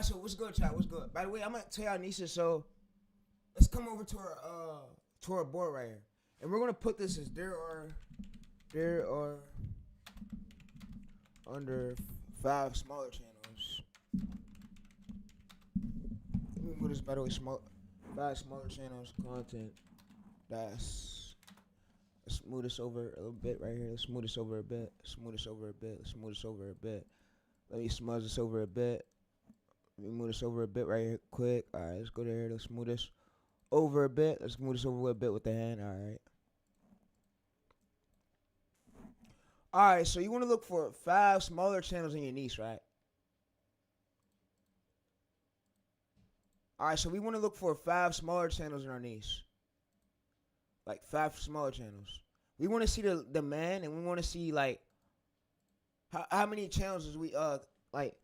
Alright, so what's good, chat? What's good? By the way, I'm gonna tell y'all nieces, so let's come over to our board right here. And we're gonna put this as there are under 5 smaller channels. Let me move this, by the way, 5 smaller channels content. Let's move this over a little bit right here. Let's move this over a bit. Smooth this over a bit. Let's smooth this over a bit. Let me smudge this over a bit. Let me move this over a bit right here quick. Alright, let's go there. Let's move this over a bit. Let's move this over a bit with the hand. Alright. Alright, so you want to look for 5 smaller channels in your niche, right? Alright, so we want to look for 5 smaller channels in our niche. Like 5 smaller channels. We want to see the man, and we want to see like how many channels is we like.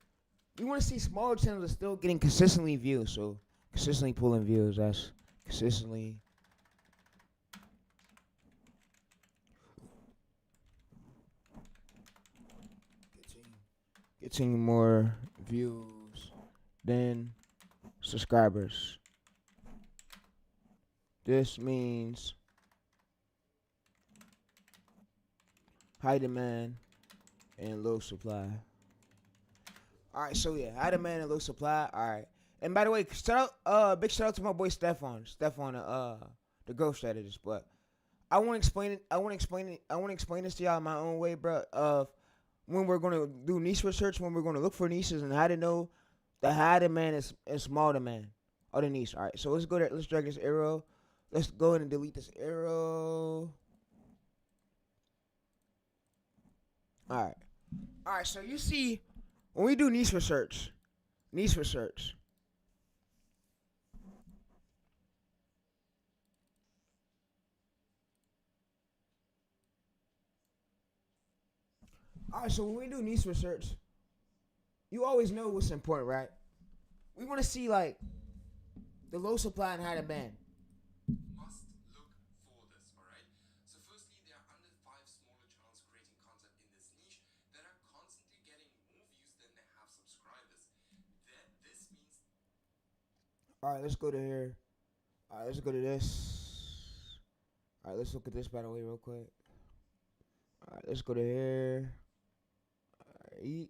We want to see smaller channels are still getting consistently views. So consistently pulling views. That's consistently. Getting more views than subscribers. This means high demand and low supply. Alright, so yeah, high demand and low supply. Alright. And by the way, big shout out to my boy Stefan, the growth strategist. But I want to explain it. I want to explain this to y'all my own way, bro. Of when we're gonna do niche research, when we're gonna look for niches, and how to know the high demand and small demand of the niche. All right, so let's go there. Let's drag this arrow. Let's go ahead and delete this arrow. All right. So you see, when we do niche research. All right, so when we do niche research, you always know what's important, right? We want to see like the low supply and high demand. Must look for this, alright? So firstly, there are under 5 smaller channels creating content in this niche that are constantly getting more views than they have subscribers. This means... All right, let's go to here. All right, let's go to this. All right, let's look at this, by the way, real quick. All right, let's go to here. All right.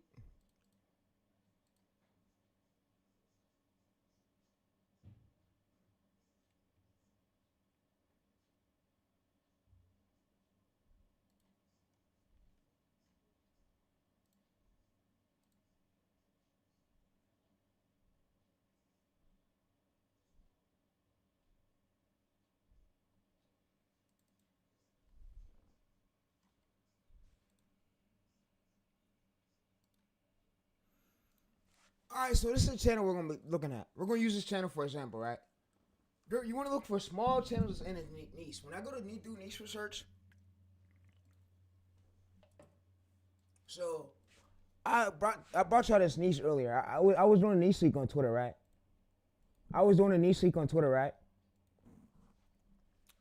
All right, so this is the channel we're gonna be looking at. We're gonna use this channel for example, right? You want to look for small channels in a niche. When I go to do niche research, so I brought y'all this niche earlier. I was doing a niche leak on Twitter, right?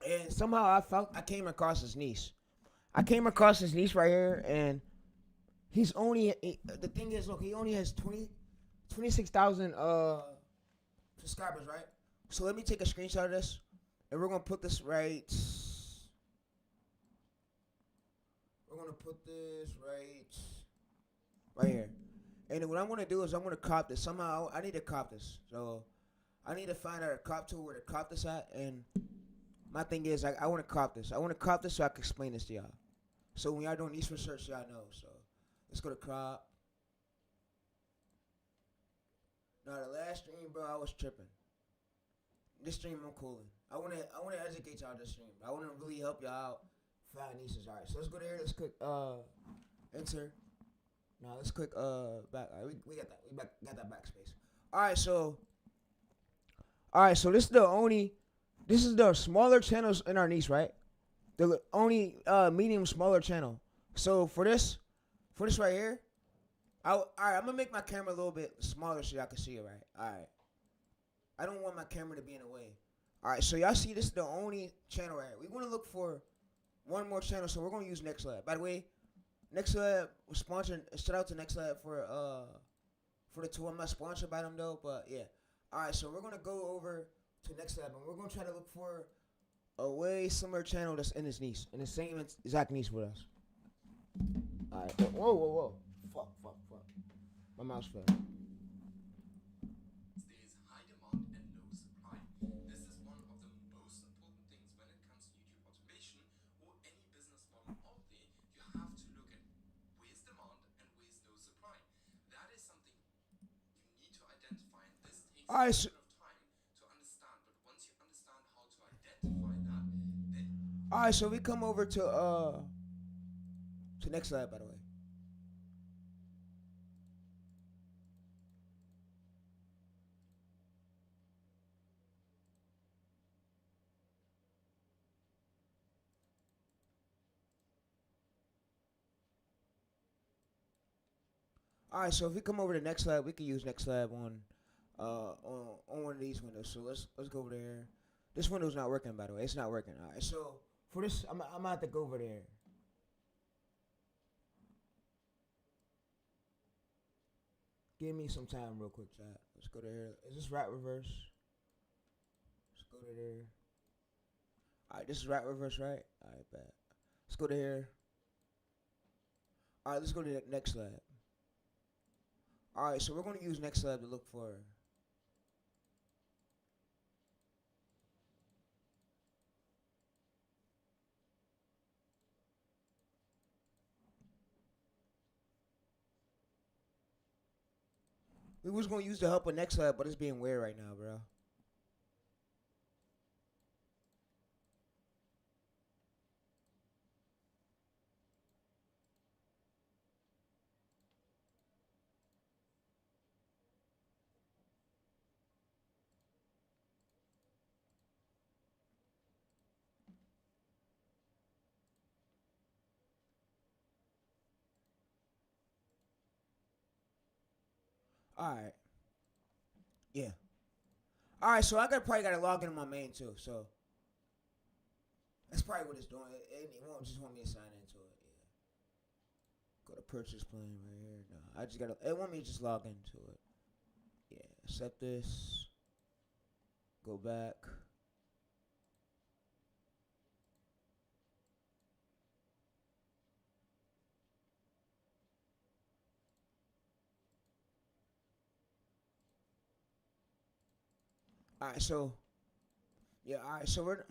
And somehow I came across this niche. I came across this niche right here, and the thing is, look, he only has 26,000 subscribers, right? So let me take a screenshot of this, and we're gonna put this right. We're gonna put this right here. And then what I'm gonna do is I'm gonna crop this. Somehow I need to crop this. So I need to find out a crop tool where to crop this at. And my thing is I want to crop this. I want to crop this so I can explain this to y'all. So when y'all doing niche research, y'all know. So let's go to crop. Now the last stream, bro, I was tripping. This stream I'm cooling. I wanna educate y'all this stream. I wanna really help y'all out find niches. Alright, so let's go there. Let's click enter. Now let's click back. All right, we got that. Got that backspace. Alright, so this is the smaller channels in our niche, right? The only medium smaller channel. So for this right here, alright, I'm gonna make my camera a little bit smaller so y'all can see it, right? Alright. I don't want my camera to be in the way. Alright, so y'all see this is the only channel right here. We want to look for one more channel, so we're gonna use NextLab. By the way, NextLab was sponsored. Shout out to NextLab for the tool. I'm not sponsored by them though, but yeah. All right, so we're gonna go over to next level. We're gonna try to look for a way similar channel that's in this niche, in the same exact niche with us. All right. Whoa, whoa, whoa! Fuck! My mouse fell. There is high demand and low supply. This is one of the most important things when it comes to YouTube automation or any business model out there. You have to look at where's demand and where's no supply. That is something you need to identify, and this takes All a right. little bit of time to understand. But once you understand how to identify that, then All right. So we come over to next slide, by the way. All right. So if we come over to next lab, we can use next lab on one of these windows. So let's go over there. This window's not working, by the way. It's not working. All right. So for this, I'm gonna have to go over there. Give me some time, real quick, chat. Let's go to here. Is this right reverse? Let's go to there. All right. This is right reverse, right? All right, bad. Let's go to here. All right. Let's go to the next lab. All right. So we're gonna use next lab to look for. We was gonna use the help of next lab, but it's being weird right now, bro. All right. Yeah. All right. So I probably got to log into my main too. So that's probably what it's doing. It won't just want me to sign into it. Yeah. Go to purchase plan right here. No, I just gotta. It want me to just log into it. Yeah. Accept this. Go back. All right. So yeah. All right. So we're.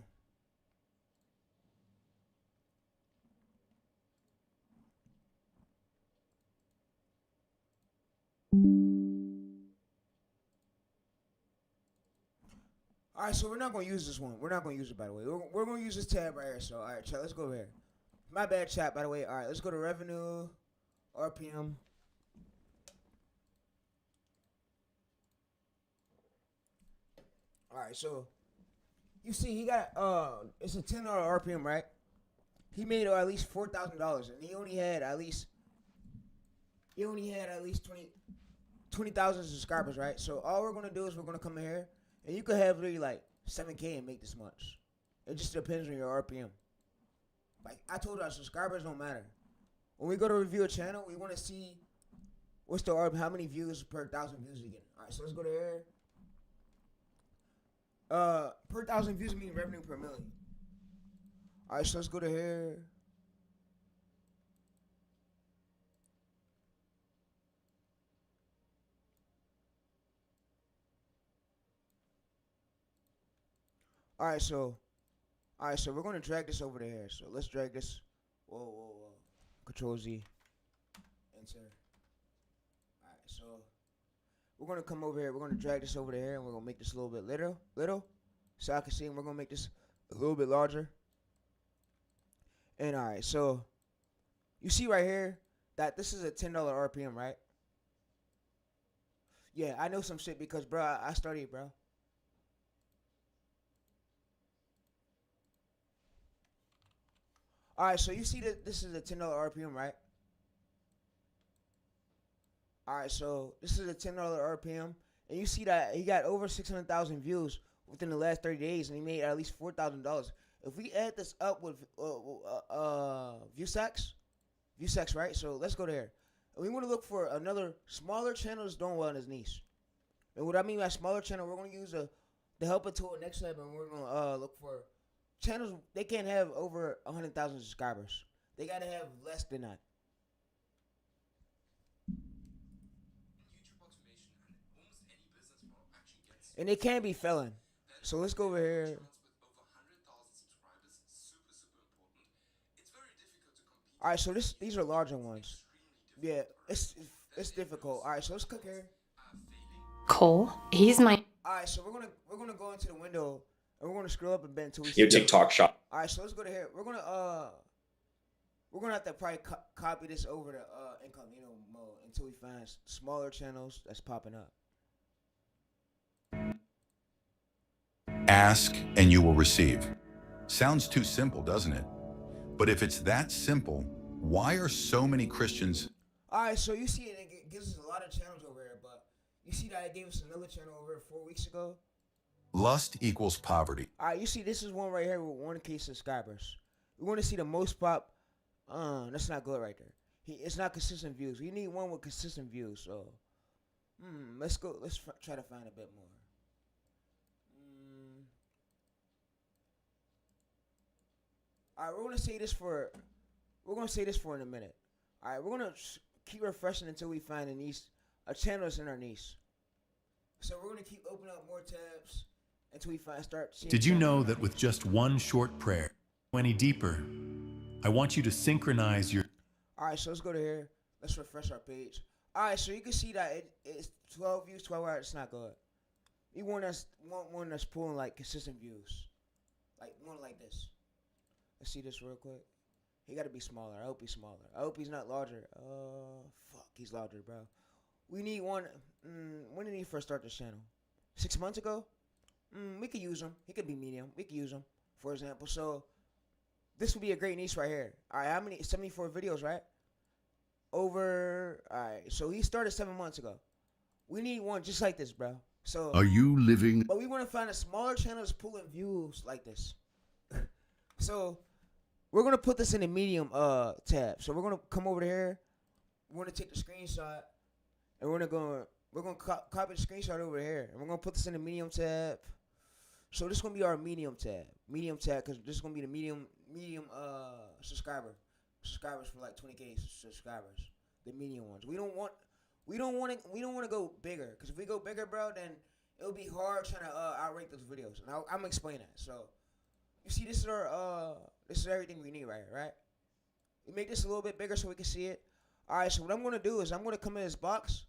All right. So we're not gonna use this one. We're not gonna use it, by the way. We're gonna use this tab right here. So all right, chat. Let's go over here. My bad, chat. By the way. All right. Let's go to revenue, RPM. All right. So you see, he got it's a $10 RPM, right? He made at least $4,000, and he only had at least 20,000 subscribers, right? So all we're gonna do is we're gonna come in here, and you could have really like 7K and make this much. It just depends on your RPM. Like I told you, subscribers don't matter. When we go to review a channel, we want to see what's the RPM, how many views per 1,000 views we get. All right, so let's go to here. Per 1,000 views means revenue per million. All right, so let's go to here. All right, so we're gonna drag this over to here. So let's drag this. Whoa. Control Z. Enter. All right, so we're gonna come over here. We're gonna drag this over to here, and we're gonna make this a little bit little, so I can see. And we're gonna make this a little bit larger. And all right, so you see right here that this is a $10 RPM, right? Yeah, I know some shit because, bro, I studied, bro. All right, so you see that this is a $10 RPM, right? All right, so this is a $10 RPM, and you see that he got over 600,000 views within the last 30 days, and he made at least $4,000. If we add this up with view sex, right? So let's go there. And we want to look for another smaller channel that's doing well in his niche. And what I mean by smaller channel, we're going to use the helper tool next step, and we're going to look for channels. They can't have over 100,000 subscribers. They got to have less than that. YouTube automation and almost any business model actually gets And they can't be failing. So let's go over here. with over 100,000 subscribers, super important. It's very difficult to compete. All right, so these are larger ones. Extremely difficult. Yeah, it's difficult. All right, so let's click here. Failing. Cole, he's my All right, so we're gonna go into the window and we're gonna scroll up and bend until we see. Your TikTok shop. All right, so let's go to here. We're gonna have to probably copy this over to incognito mode until we find smaller channels that's popping up. Ask and you will receive. Sounds too simple, doesn't it? But if it's that simple, why are so many Christians? All right, so you see it gives us a lot of channels over here, but you see that it gave us another channel over here 4 weeks ago. Lust equals poverty. All right, you see this is one right here with 1K subscribers. We want to see the most pop. That's not good right there. It's not consistent views. We need one with consistent views. So, let's go. Let's try to find a bit more. All right, we're gonna say this for in a minute. All right, we're gonna keep refreshing until we find a channel that's in our niche. So we're gonna keep opening up more tabs until we start seeing. Did you know that with just one short prayer, go any deeper? I want you to synchronize your. All right, so let's go to here. Let's refresh our page. All right, so you can see that it's 12 views, 12 hours. It's not good. We want one that's pulling like consistent views, like one like this. Let's see this real quick. He got to be smaller. I hope he's smaller. I hope he's not larger. Fuck, he's larger, bro. We need one. When did he first start this channel? 6 months ago. We could use him. He could be medium. We could use him, for example. So this would be a great niche right here. All right, how many? 74 videos, right? All right, so he started 7 months ago. We need one just like this, bro. So Are you living? but we want to find a smaller channel that's pulling views like this. So we're gonna put this in the medium tab. So we're gonna come over here. We're gonna take the screenshot, and we're gonna copy the screenshot over here, and we're gonna put this in the medium tab. So this is gonna be our medium tab, because this is gonna be the medium subscribers for like 20K subscribers, the medium ones. We don't want to go bigger, because if we go bigger, bro, then it'll be hard trying to outrate those videos. And I'm gonna explain that. So you see, this is everything we need right here, right? We make this a little bit bigger so we can see it. All right, so what I'm gonna do is I'm gonna come in this box,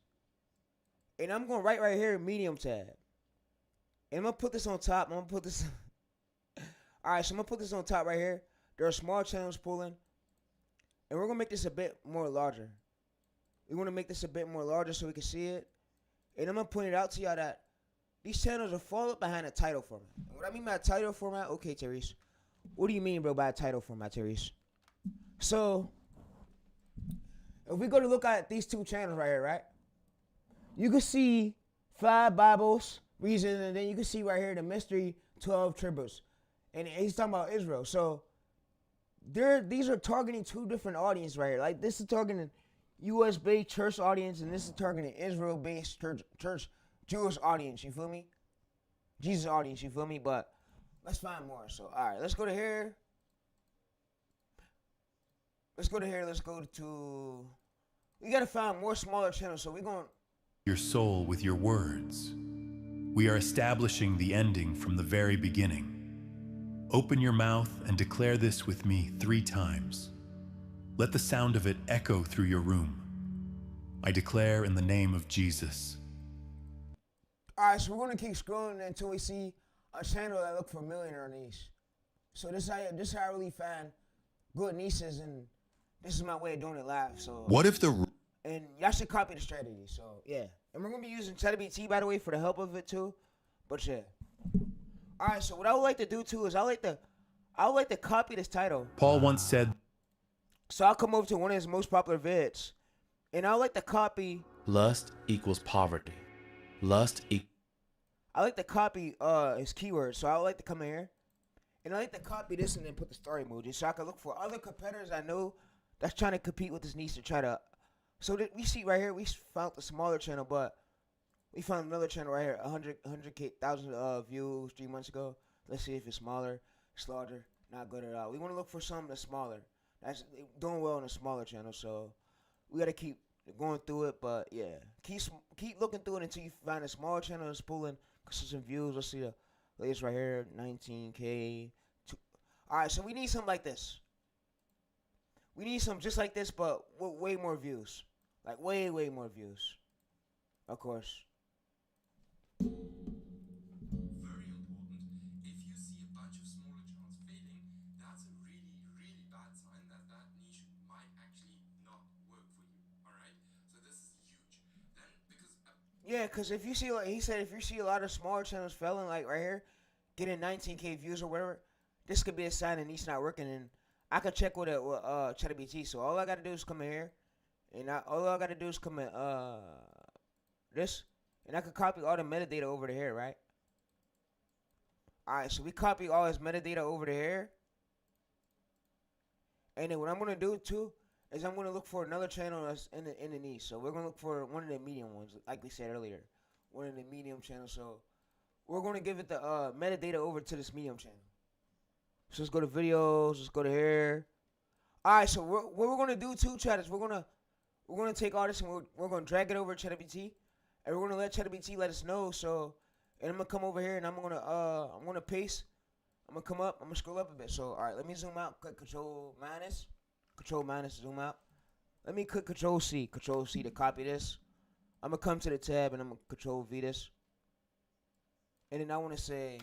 and I'm gonna write right here medium tab, and I'm gonna put this on top. I'm gonna put this. All right, so I'm gonna put this on top right here. There are small channels pulling, and we're gonna make this a bit more larger. We want to make this a bit more larger so we can see it, and I'm gonna point it out to y'all that these channels are falling behind a title format. And what I mean by a title format, okay, Tayreese, what do you mean, bro, by a title format, Tayreese? So if we go to look at these two channels right here, right? You can see 5 Bibles, reasons, and then you can see right here the mystery 12 tributes. And he's talking about Israel. So these are targeting two different audiences right here. Like this is targeting US-based church audience, and this is targeting Israel-based church Jewish audience. You feel me? Jesus audience. You feel me? But let's find more. So all right, let's go to here. Let's go to. We gotta find more smaller channels. So we're going. Your soul with your words. We are establishing the ending from the very beginning. Open your mouth and declare this with me 3 times. Let the sound of it echo through your room. I declare in the name of Jesus. All right, so we're gonna keep scrolling until we see a channel that look familiar in our niche. So this is how I really find good niches, and this is my way of doing it live. So What if the and y'all should copy the strategy. So yeah, and we're gonna be using ChatGPT, by the way, for the help of it too. But yeah. All right, so what I would like to do too is I would like to copy this title. Paul once said, So I'll come over to one of his most popular vids, and I would like to copy. Lust equals poverty. I like to copy his keywords. So I would like to come in here, and I like to copy this and then put the star emoji, so I can look for other competitors I know that's trying to compete with this niche to try to So we see right here, we found the smaller channel, but we found another channel right here, 100,000 views 3 months ago. Let's see if it's smaller, it's larger, not good at all. We want to look for something that's smaller. That's doing well on a smaller channel, so we gotta keep going through it. But yeah, keep looking through it until you find a smaller channel that's pulling consistent views. Let's see the latest right here, 19K. All right, so we need something like this. We need something just like this, but with way more views. Like way more views. Of course. Very important. If you see a bunch of smaller channels failing, that's a really bad sign that that niche might actually not work for you. All right. So this is huge. Then because Yeah, because if you see, like he said, if you see a lot of smaller channels failing, like right here, getting 19K views or whatever, this could be a sign that niche not working. And I could check with it with ChatGPT. So all I gotta do is come in here, and all I gotta do is come in this, and I could copy all the metadata over to here, right? All right, so we copy all his metadata over to here, and then what I'm gonna do too is I'm gonna look for another channel that's in the niche. So we're gonna look for one of the medium ones, like we said earlier, one of the medium channels. So we're gonna give it the metadata over to this medium channel. So let's go to videos. Let's go to here. All right. So what we're gonna do too, chat, is we're gonna take all this and we're gonna drag it over to ChatGPT, and we're gonna let ChatGPT let us know. So, and I'm gonna come over here and I'm gonna paste. I'm gonna come up. I'm gonna scroll up a bit. So all right, let me zoom out. Click Control minus, zoom out. Let me click Control C to copy this. I'm gonna come to the tab and I'm gonna Control V this, and then I wanna say.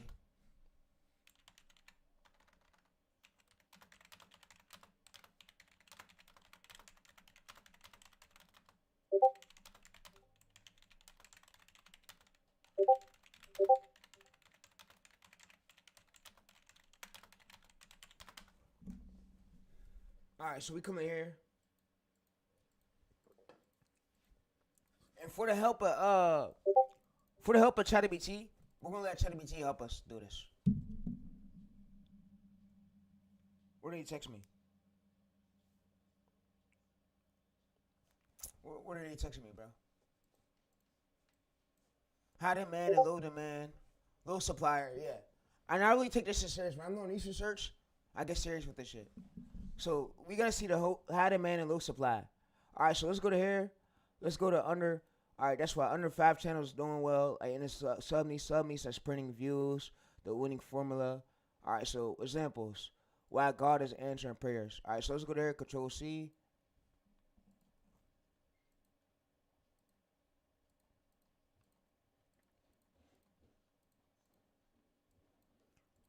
Alright, so we come in here. And for the help of ChatGPT, we're gonna let ChatGPT help us do this. Where did he text me? Where did he text me, bro? High demand and low demand. Low supplier, yeah. And I really take this shit serious. When I'm doing niche research, I get serious with this shit. So we gotta see the high demand and low supply. All right, so let's go to here. Let's go to under. All right, that's why under 5 channels doing well. Like, and it's sub niche that's printing views. The winning formula. All right, so examples. Why God is answering prayers. All right, so let's go to here. Control C.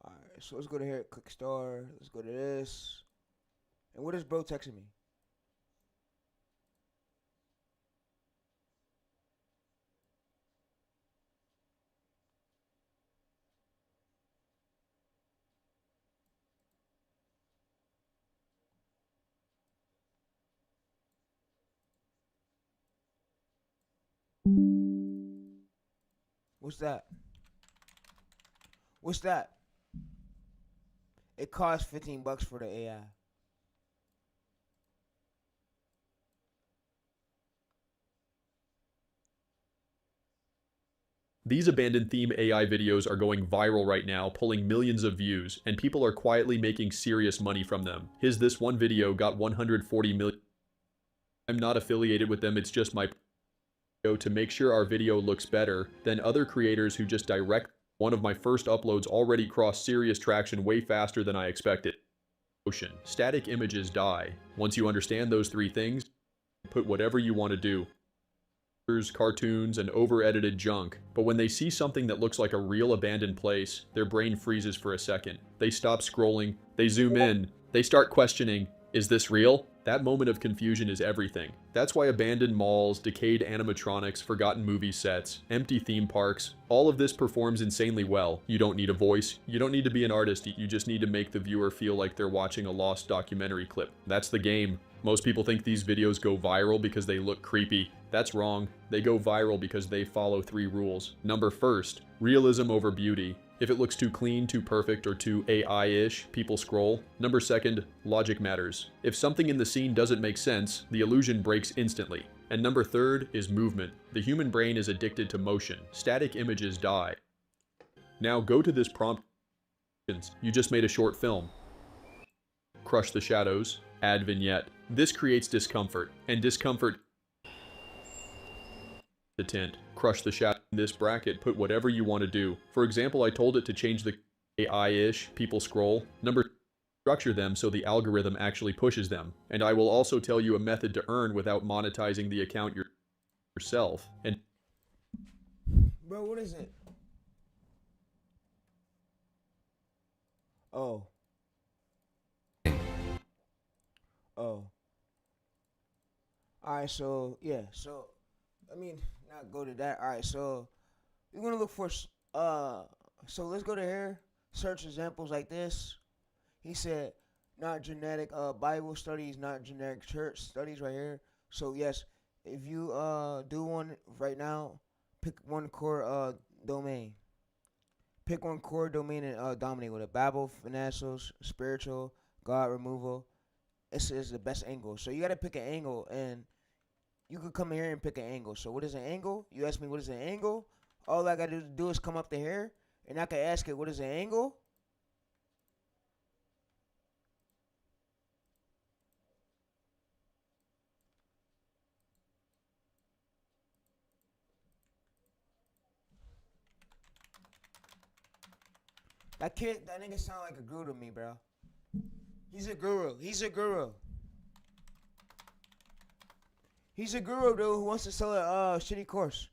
All right, so let's go to here. Click star. Let's go to this. And what is bro texting me? What's that? What's that? It costs $15 for the AI. These abandoned theme AI videos are going viral right now, pulling millions of views, and people are quietly making serious money from them. This one video got 140 million. I'm not affiliated with them, it's just my to make sure our video looks better than other creators who just direct. One of my first uploads already crossed serious traction way faster than I expected. Static images die. Once you understand those 3 things, put whatever you want to do. Cartoons, and over-edited junk, but when they see something that looks like a real abandoned place, their brain freezes for a second. They stop scrolling, they zoom in, they start questioning, is this real? That moment of confusion is everything. That's why abandoned malls, decayed animatronics, forgotten movie sets, empty theme parks, all of this performs insanely well. You don't need a voice, you don't need to be an artist, you just need to make the viewer feel like they're watching a lost documentary clip. That's the game. Most people think these videos go viral because they look creepy. That's wrong. They go viral because they follow 3 rules. Number first, realism over beauty. If it looks too clean, too perfect, or too AI-ish, people scroll. Number second, logic matters. If something in the scene doesn't make sense, the illusion breaks instantly. And number 3 is movement. The human brain is addicted to motion. Static images die. Now go to this prompt. You just made a short film. Crush the shadows, add vignette. This creates discomfort, and discomfort the tint. Crush the shadow. In this bracket, put whatever you want to do. For example, I told it to change the AI-ish people scroll. Number 2, structure them so the algorithm actually pushes them. And I will also tell you a method to earn without monetizing the account yourself. And Bro, what is it? Oh. Oh. Alright, so, yeah, so, I mean, not go to that. Alright, so, we're going to look for, so let's go to here, search examples like this. He said, not genetic Bible studies, not generic church studies right here. So, yes, if you do one right now, pick one core domain. Pick one core domain and dominate with it. Bible, financials, spiritual, God removal. This is the best angle. So you got to pick an angle, and you could come here and pick an angle. So what is an angle? You ask me what is an angle? All I got to do is come up to here, and I can ask it what is an angle. That nigga sound like a guru to me, bro. He's a guru. He's a guru. He's a guru, dude, who wants to sell a shitty course.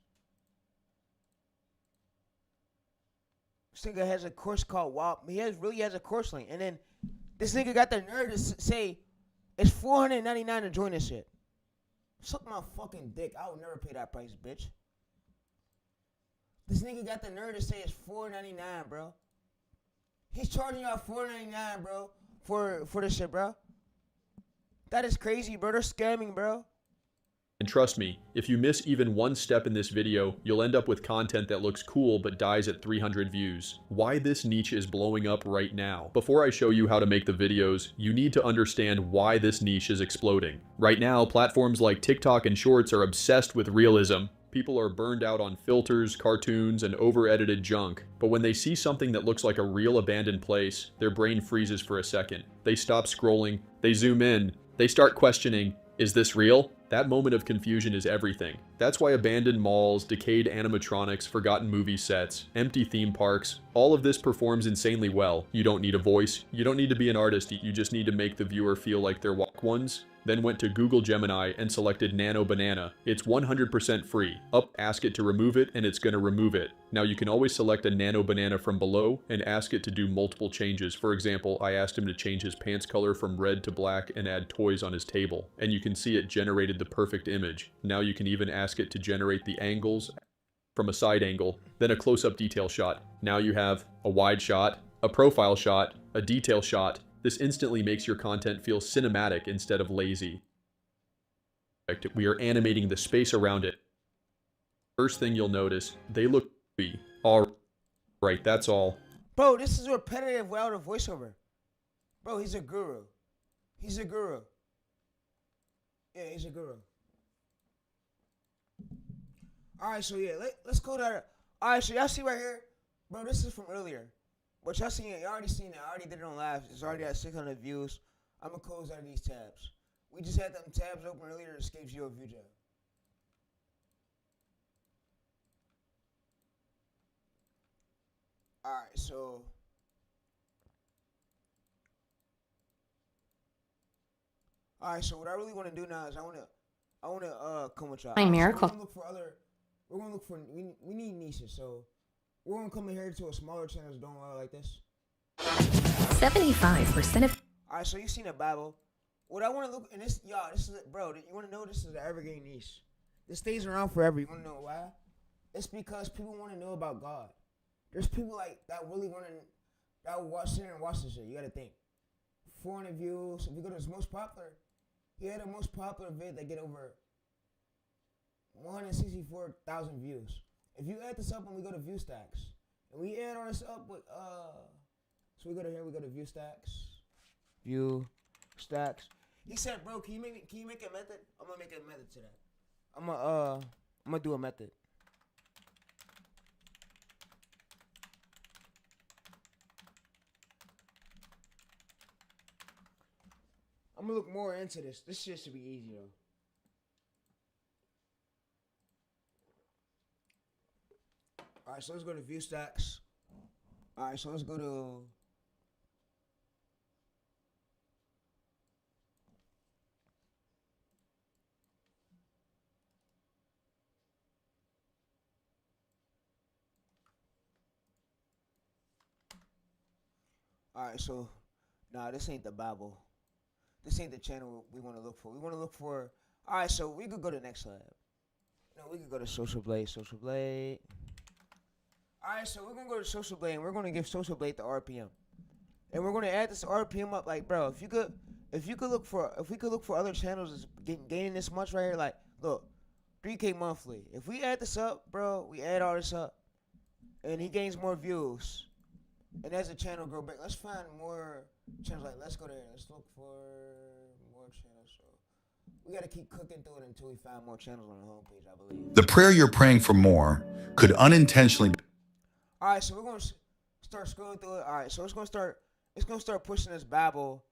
This nigga has a course called WAP. He really has a course link. And then this nigga got the nerve to say it's $499 to join this shit. Suck my fucking dick. I would never pay that price, bitch. This nigga got the nerve to say it's $499, bro. He's charging y'all $499, bro, for this shit, bro. That is crazy, bro. They're scamming, bro. And trust me, if you miss even one step in this video, you'll end up with content that looks cool but dies at 300 views. Why this niche is blowing up right now. Before I show you how to make the videos, you need to understand why this niche is exploding. Right now, platforms like TikTok and Shorts are obsessed with realism. People are burned out on filters, cartoons, and over-edited junk. But when they see something that looks like a real abandoned place, their brain freezes for a second. They stop scrolling, they zoom in, they start questioning, is this real? That moment of confusion is everything. That's why abandoned malls, decayed animatronics, forgotten movie sets, empty theme parks, all of this performs insanely well. You don't need a voice, you don't need to be an artist, you just need to make the viewer feel like they're walk ones. Then went to Google Gemini and selected Nano Banana. It's 100% free. Ask it to remove it, and it's gonna remove it. Now you can always select a Nano Banana from below and ask it to do multiple changes. For example, I asked him to change his pants color from red to black and add toys on his table. And you can see it generated the perfect image. Now you can even ask it to generate the angles from a side angle, then a close-up detail shot. Now you have a wide shot, a profile shot, a detail shot. This instantly makes your content feel cinematic instead of lazy. We are animating the space around it. First thing you'll notice, they look creepy. Alright, that's all. Bro, this is repetitive without a voiceover. Bro, he's a guru. He's a guru. Yeah, he's a guru. Alright, so yeah, let's go to... Alright, so y'all see right here? Bro, this is from earlier. But y'all seen it. Y'all already seen it. I already did it on live. It's already at 600 views. I'm going to close out of these tabs. We just had them tabs open earlier. It escapes your view job. Alright, so... Alright, so what I really want to do now is I want to come with y'all. My miracle. We're going to look for... We need niches, so... We're going to come in here to a smaller channel that's doing well like this. 75% of... Alright, so you seen the Bible. What I want to look... And this... Y'all, this is... Bro, you want to know this is an evergreen niche. This stays around forever. You want to know why? It's because people want to know about God. There's people like that really want to... That will sit there and watch this shit. You got to think. 400 views. If you go to his most popular... He had the most popular vid that get over 164,000 views. If you add this up and we go to view stacks, and we add all this up with, so we go to here, we go to view stacks. View stacks. He said, bro, can you make a method? I'm gonna make a method to that. I'm gonna do a method. I'm gonna look more into this. This shit should be easy though. All right, so let's go to view stats. All right, so let's go to. All right, so nah, this ain't the Bible. This ain't the channel we want to look for. We want to look for. All right, so we could go to next lab. No, we could go to Social Blade. Social Blade. All right, so we're gonna go to Social Blade and we're gonna give Social Blade the RPM, and we're gonna add this RPM up. Like, bro, if we could look for other channels that's gaining this much right here, like, look, 3K monthly. If we add this up, bro, we add all this up, and he gains more views, and as the channel grow big, let's find more channels. Like, let's go there. Let's look for more channels. So we gotta keep cooking through it until we find more channels on the homepage, I believe. The prayer you're praying for more could unintentionally. All right, so we're gonna start scrolling through it. All right, so it's gonna start pushing this Babel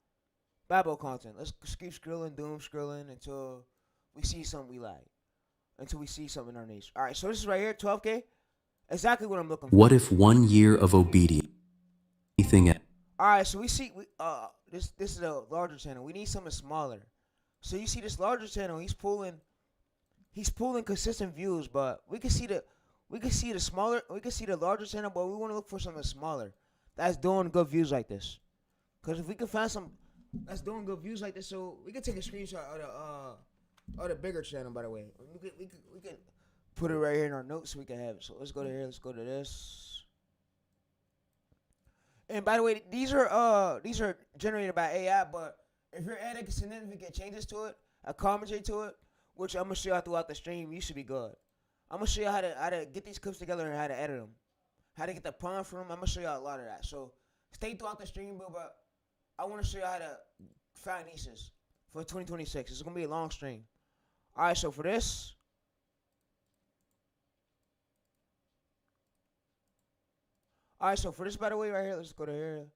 content. Let's keep scrolling, doom scrolling until we see something we like, until we see something in our niche. All right, so this is right here, 12K. Exactly what I'm looking for. What if 1 year of obedience? Anything else? All right, so we see this is a larger channel. We need something smaller. So you see this larger channel, he's pulling consistent views, but we can see the larger channel, but we want to look for something smaller that's doing good views like this. Cause if we can find some that's doing good views like this, so we can take a screenshot of the bigger channel. By the way, we can put it right here in our notes so we can have it. So let's go to here. Let's go to this. And by the way, these are generated by AI, but if you're adding significant changes to it, a commentary to it, which I'm gonna show you throughout the stream, you should be good. I'm gonna show you how to get these clips together and how to edit them, how to get the prompt from them. I'm gonna show you a lot of that. So stay throughout the stream, bro. But I want to show you how to find niches for 2026. It's gonna be a long stream. All right. So for this, by the way, right here, let's go to here.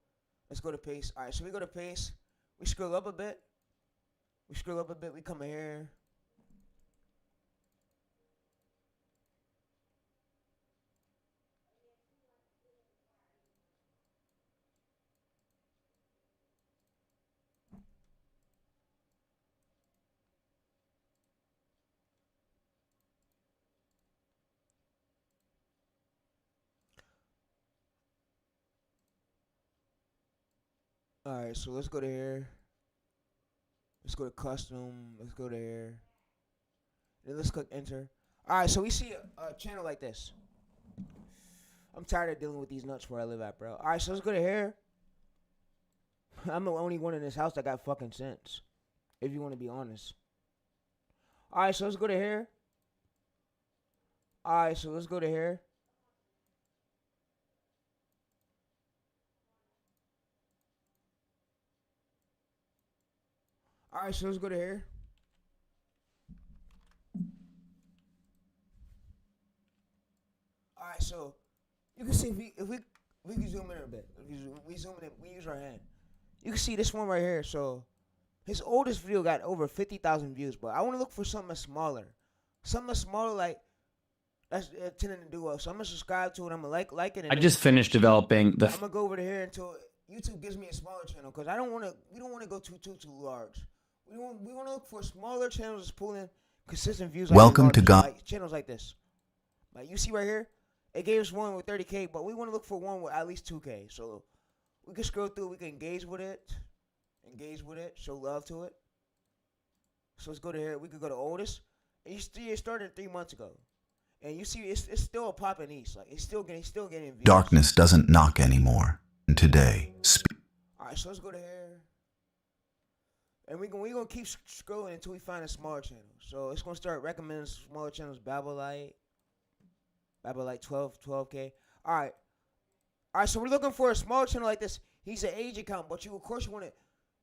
Let's go to pace. All right. So we go to pace. We scroll up a bit. We come in here. Alright, so let's go to here. Let's go to custom. Let's go to here. Then let's click enter. Alright, so we see a channel like this. I'm tired of dealing with these nuts where I live at, bro. Alright, so let's go to here. I'm the only one in this house that got fucking sense, if you want to be honest. Alright, so let's go to here. Alright, so let's go to here. Alright, so let's go to here. Alright, so you can see if we can zoom in a bit. We zoom in, we use our hand. You can see this one right here. So his oldest video got over 50,000 views, but I want to look for something smaller. Something smaller like that's tending to do well. So I'm gonna subscribe to it. I'm gonna like it. And I just finished developing the. I'm gonna go over to here until YouTube gives me a smaller channel because I don't want to. We don't want to go too large. We want to look for smaller channels that's pulling consistent views. Like Welcome to God. Like channels like this. Like you see right here, it gave us one with 30K, but we want to look for one with at least 2K. So we can scroll through. We can engage with it, show love to it. So let's go to here. We could go to oldest. And you see, it started 3 months ago, and you see it's still a popping east. Like it's still getting views. Darkness doesn't knock anymore. And today, all right, so let's go to here. And we're gonna keep scrolling until we find a smaller channel. So it's gonna start recommending smaller channels. Babelite 12K. All right. So we're looking for a smaller channel like this. He's an age account, but you want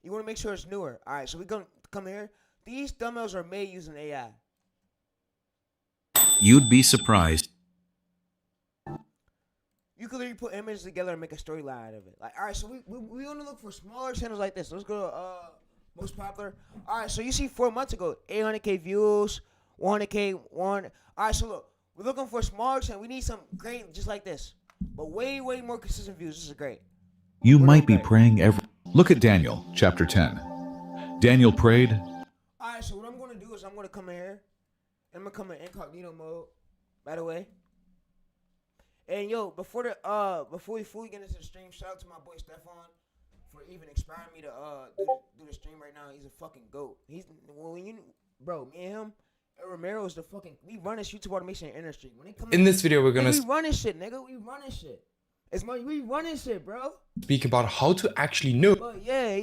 to make sure it's newer. All right. So we're gonna come here. These thumbnails are made using AI. You'd be surprised. You could literally put images together and make a storyline out of it. Like, all right, so we want to look for smaller channels like this. Let's go to most popular. All right, so you see 4 months ago, 800K views, 100K, one. All right, so look, we're looking for a smaller channel. We need some great, just like this, but way more consistent views. This is great. You We're might be okay. praying every. Look at Daniel, chapter 10. Daniel prayed. All right, so what I'm going to do is I'm going to come in here. I'm going to come in incognito mode, by the way. And yo, before we fully get into the stream, shout out to my boy Stefan for even inspiring me to do the stream right now. He's a fucking goat. Bro, me and him, and Romero is the fucking. We run this YouTube automation industry. When they come In this video, we're gonna we running shit, nigga. We running shit. We running shit, bro. speak about how to actually know. But yeah,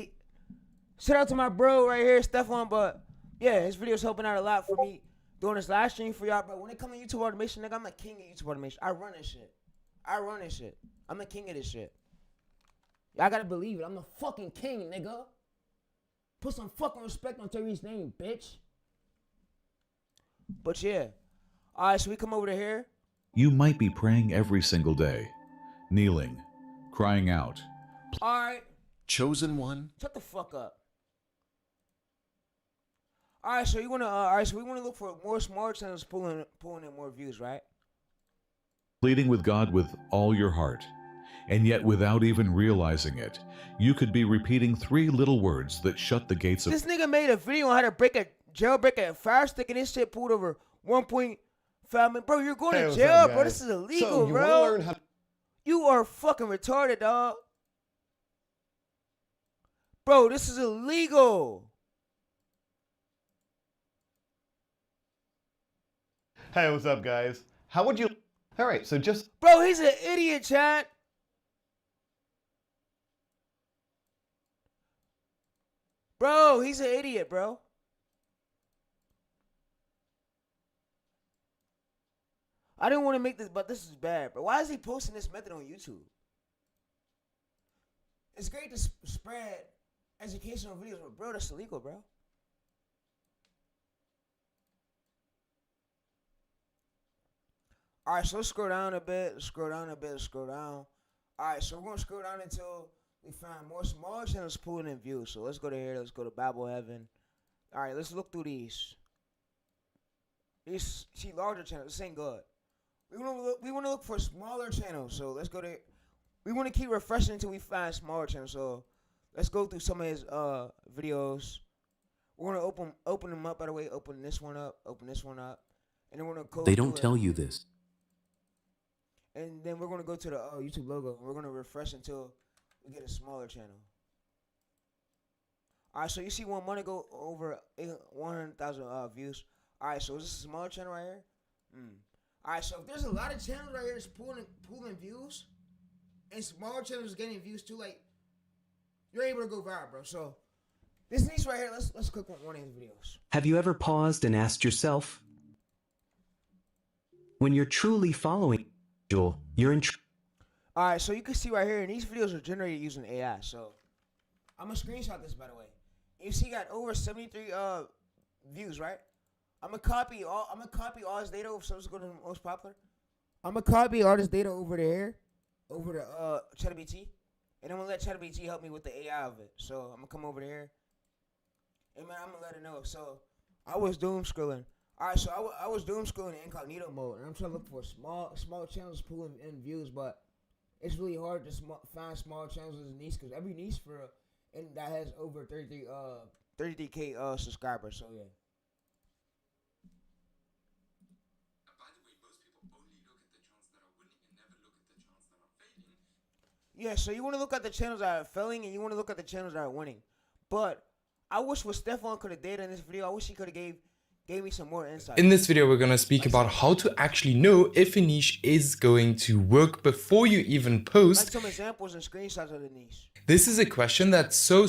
shout out to my bro right here, Stefan. But yeah, his video's helping out a lot for me doing this live stream for y'all. But when it comes to YouTube automation, nigga, I'm the king of YouTube automation. I run this shit. I'm the king of this shit. Y'all gotta believe it. I'm the fucking king, nigga. Put some fucking respect on Tayreese's name, bitch. But yeah. Alright, so we come over to here. You might be praying every single day, kneeling, crying out. Alright. Chosen one. Shut the fuck up. Alright, so we wanna look for more smart channels pulling in more views, right? Pleading with God with all your heart, and yet without even realizing it, you could be repeating 3 little words that shut the gates of. This nigga made a video on how to jailbreak a fire stick, and this shit pulled over 1.5 million. Bro, you're going to jail, bro. This is illegal, bro. You are fucking retarded, dog. Bro, this is illegal. Hey, what's up, guys? How would you... All right, so just... Bro, he's an idiot, chat. Bro, he's an idiot, bro. I didn't want to make this, but this is bad, bro. Why is he posting this method on YouTube? It's great to spread educational videos, but bro, that's illegal, bro. All right, so let's scroll down a bit. Scroll down. All right, so we're going to scroll down until we find more smaller channels pulling in views. So let's go to here. Let's go to Bible Heaven. All right, let's look through these. See larger channels. This ain't good. We want to look for smaller channels. So let's go to. We want to keep refreshing until we find smaller channels. So let's go through some of his videos. We're gonna open them up. By the way, open this one up, and then we're gonna go. They don't tell you this. And then we're gonna go to the YouTube logo. And we're gonna refresh until we get a smaller channel. All right, so you see 1 month ago over 100,000 views. All right, so is this a smaller channel right here? All right, so if there's a lot of channels right here that's pulling views, and smaller channels getting views too, like you're able to go viral, bro. So this niche right here, let's click on one of his videos. Have you ever paused and asked yourself, when you're truly following you're in all right, so you can see right here, and these videos are generated using AI. So I'm gonna screenshot this, by the way. You see, he got over 73 views, right? I'm gonna copy all his data. So let's go to the most popular. I'm gonna copy all this data over there, over to ChatGPT, and I'm gonna let ChatGPT help me with the AI of it. So I'm gonna come over there, and man, I'm gonna let it know. So I was doom scrolling. All right, so I was doom scrolling in incognito mode, and I'm trying to look for small channels pulling in views, but it's really hard to find small channels as a niche because every niche and that has over 33K subscribers. So yeah. By the way, most people only look at the channels that are winning and never look at the channels that are failing. Yeah, so you want to look at the channels that are failing and you want to look at the channels that are winning. But I wish what Stefan could have did in this video, I wish he could have gave me some more insight. In this video, we're going to speak about how to actually know if a niche is going to work before you even post. Like some examples and screenshots of the niche. This is a question that so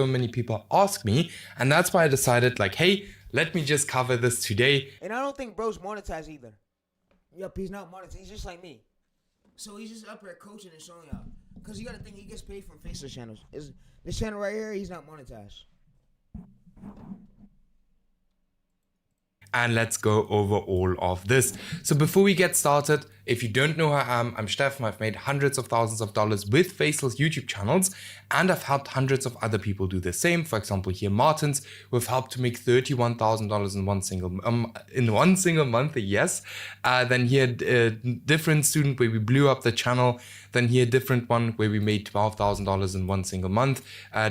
many people ask me, and that's why I decided like, hey, let me just cover this today. And I don't think bro's monetized either. Yep, he's not monetized. He's just like me. So he's just up here coaching and showing y'all. Because you got to think he gets paid from Faceless channels. This channel right here, he's not monetized. and let's go over all of this. So before we get started, if you don't know who I am, I'm Stefan. I've made hundreds of thousands of dollars with Faceless YouTube channels, and I've helped hundreds of other people do the same. For example, here Martins, we've helped to make $31,000 in one single month. Yes. Then here different student where we blew up the channel. Then here different one where we made $12,000 in one single month. All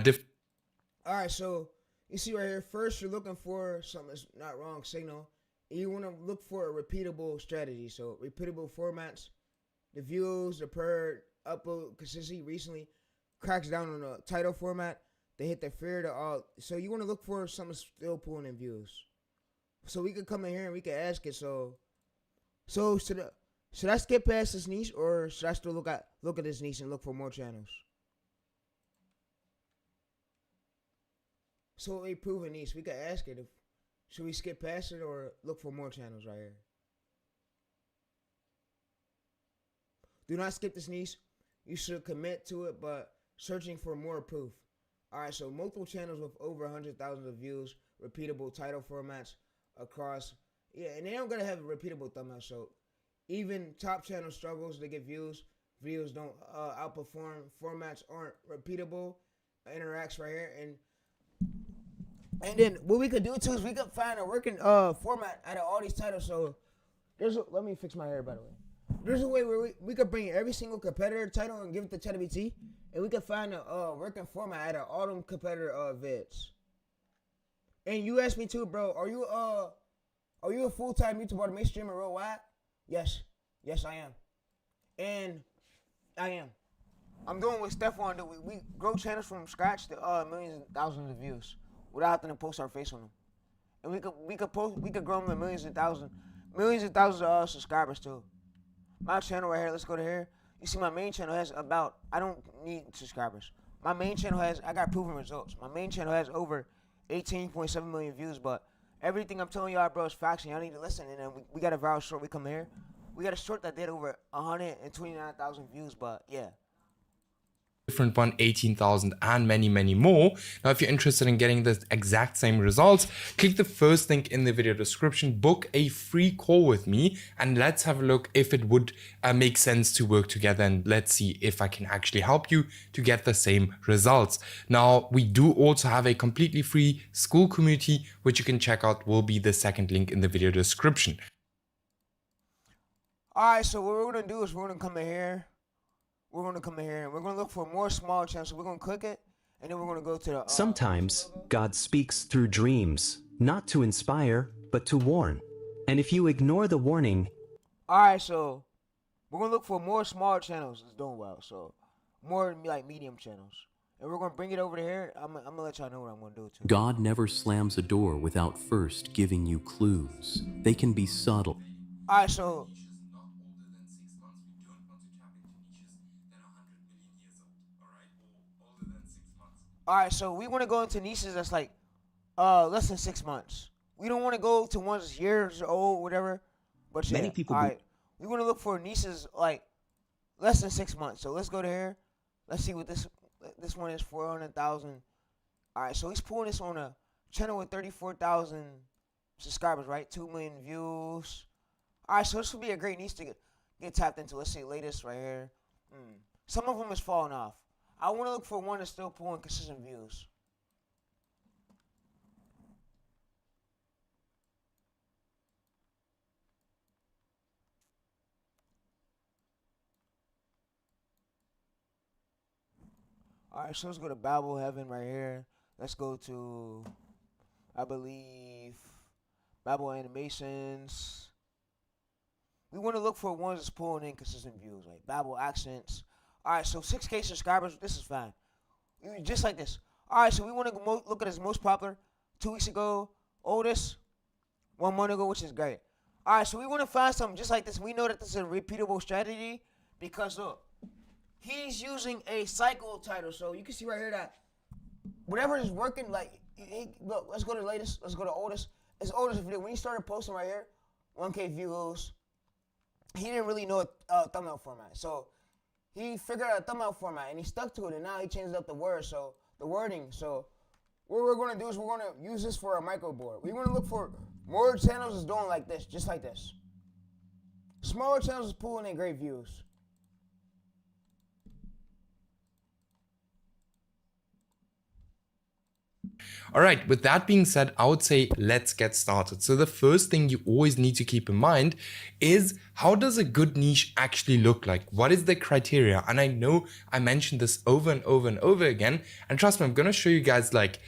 right, so you see right here, first you're looking for something that's not wrong, signal. You want to look for a repeatable strategy. So repeatable formats, the views, the per upload consistency recently cracks down on the title format. They hit the fear to all. So you want to look for something still pulling in views. So we could come in here and we could ask it. So should I skip past this niche, or should I still look at this niche and look for more channels? So a proven niche, we could ask it, should we skip past it or look for more channels right here? Do not skip this niche. You should commit to it, but searching for more proof. All right, so multiple channels with over 100,000 of views, repeatable title formats across. Yeah, and they don't gotta have a repeatable thumbnail. So even top channel struggles to get views. Videos don't outperform. Formats aren't repeatable. Interacts right here, and then what we could do too is we could find a working format out of all these titles. So let me fix my hair, by the way. There's a way where we could bring every single competitor title and give it to ChatGPT, and we could find a working format out of all them competitor vids. And you asked me too, bro, are you a full-time YouTube automation streamer worldwide? Yes, I am. And I am. I'm doing what Stefan do. We grow channels from scratch to millions and thousands of views without having to post our face on them. And we could grow them to millions and thousands of subscribers too. My channel right here, let's go to here. You see my main channel has I don't need subscribers. My main channel I got proven results. My main channel has over 18.7 million views, but everything I'm telling y'all, bro, is facts, and y'all need to listen. And then we got a viral short. We come here. We got a short that did over 129,000 views, but yeah. Different one, 18,000 and many more. Now, if you're interested in getting the exact same results, click the first link in the video description, book a free call with me, and let's have a look if it would make sense to work together, and let's see if I can actually help you to get the same results. Now, we do also have a completely free school community, which you can check out, will be the second link in the video description. All right, so what we're going to do is we're going to come in here. We're going to come in here and we're going to look for more small channels. So we're going to click it, and then we're going to go to the... Sometimes, God speaks through dreams, not to inspire, but to warn. And if you ignore the warning... All right, so we're going to look for more small channels that's doing well. So more like medium channels. And we're going to bring it over to here. I'm going to let y'all know what I'm going to do too. God never slams a door without first giving you clues. They can be subtle. All right, so... All right, so we want to go into niches that's like less than 6 months. We don't want to go to ones that's years old, whatever. But yeah, Many people all right. We want to look for niches like less than 6 months. So let's go to here. Let's see what this one is, 400,000. All right, so he's pulling this on a channel with 34,000 subscribers, right? 2 million views. All right, so this would be a great niche to get tapped into. Let's see, latest right here. Some of them is falling off. I want to look for one that's still pulling consistent views. All right, so let's go to Babel Heaven right here. Let's go to, I believe, Babel Animations. We want to look for ones that's pulling in consistent views, like Babel Accents. All right, so 6K subscribers, this is fine. Just like this. All right, so we want to look at his most popular 2 weeks ago, oldest 1 month ago, which is great. All right, so we want to find something just like this. We know that this is a repeatable strategy because, look, he's using a cycle title. So you can see right here that whatever is working, like, look, let's go to the latest. Let's go to oldest. It's oldest video. When he started posting right here, 1K views, he didn't really know a thumbnail format. So he figured out a thumbnail format and he stuck to it, and now he changed up the wording. So what we're going to do is we're going to use this for a micro board. We want to look for More channels is doing like this, just like this. Smaller channels is pulling in great views. All right, with that being said, I would say let's get started. So the first thing you always need to keep in mind is, how does a good niche actually look like? What is the criteria? And I know I mentioned this over and over and over again. And trust me, I'm going to show you guys like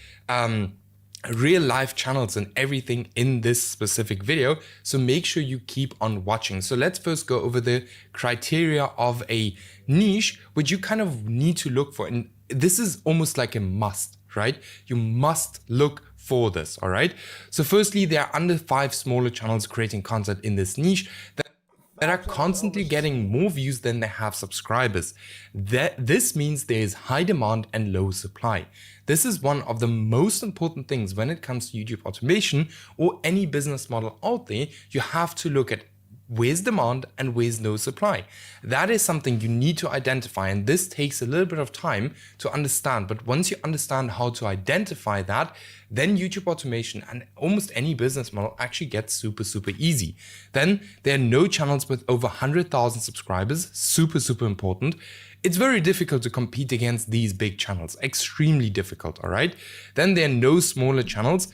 real life channels and everything in this specific video. So make sure you keep on watching. So let's first go over the criteria of a niche, which you kind of need to look for. And this is almost like a must, right? You must look for this, all right? So firstly, there are under 5 smaller channels creating content in this niche that are constantly getting more views than they have subscribers. This means there is high demand and low supply. This is one of the most important things when it comes to YouTube automation or any business model out there. You have to look at where's demand and where's no supply. That is something you need to identify, and this takes a little bit of time to understand. But once you understand how to identify that, then YouTube automation and almost any business model actually gets super easy. Then there are no channels with over 100,000 subscribers, super important. It's very difficult to compete against these big channels, extremely difficult, all right? Then there are no smaller channels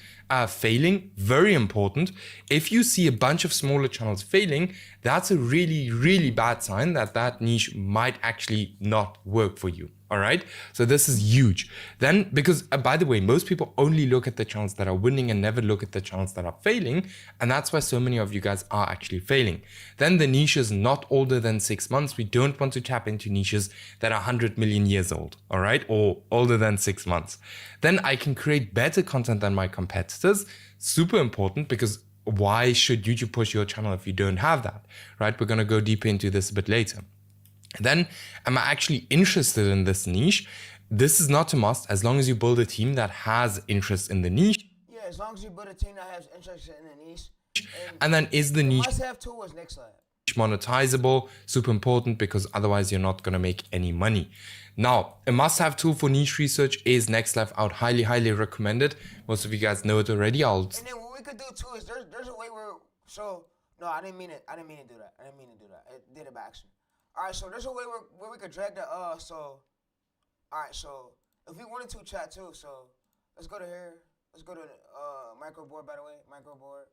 failing, very important. If you see a bunch of smaller channels failing, that's a really bad sign that that niche might actually not work for you. All right, so this is huge. Then, because by the way, most people only look at the channels that are winning and never look at the channels that are failing. And that's why so many of you guys are actually failing. Then the niche is not older than 6 months. We don't want to tap into niches that are 100 million years old, all right, or older than 6 months. Then I can create better content than my competitors. Super important, because why should YouTube push your channel if you don't have that, right? We're going to go deeper into this a bit later. Then, am I actually interested in this niche? This is not a must, as long as you build a team that has interest in the niche. Yeah, as long as you build a team that has interest in the niche. And then is the niche must-have tool is NextLab. monetizable? Super important, because otherwise you're not going to make any money. Now, a must-have tool for niche research is NextLab. I would highly recommend it. Most of you guys know it already. And then what we could do too is there's a way where, so no, I didn't mean it. I didn't mean to do that. I did it by accident. All right, so there's a way where we could drag the all right, so if we wanted to chat too, so let's go to here. Let's go to microboard, by the way, microboard.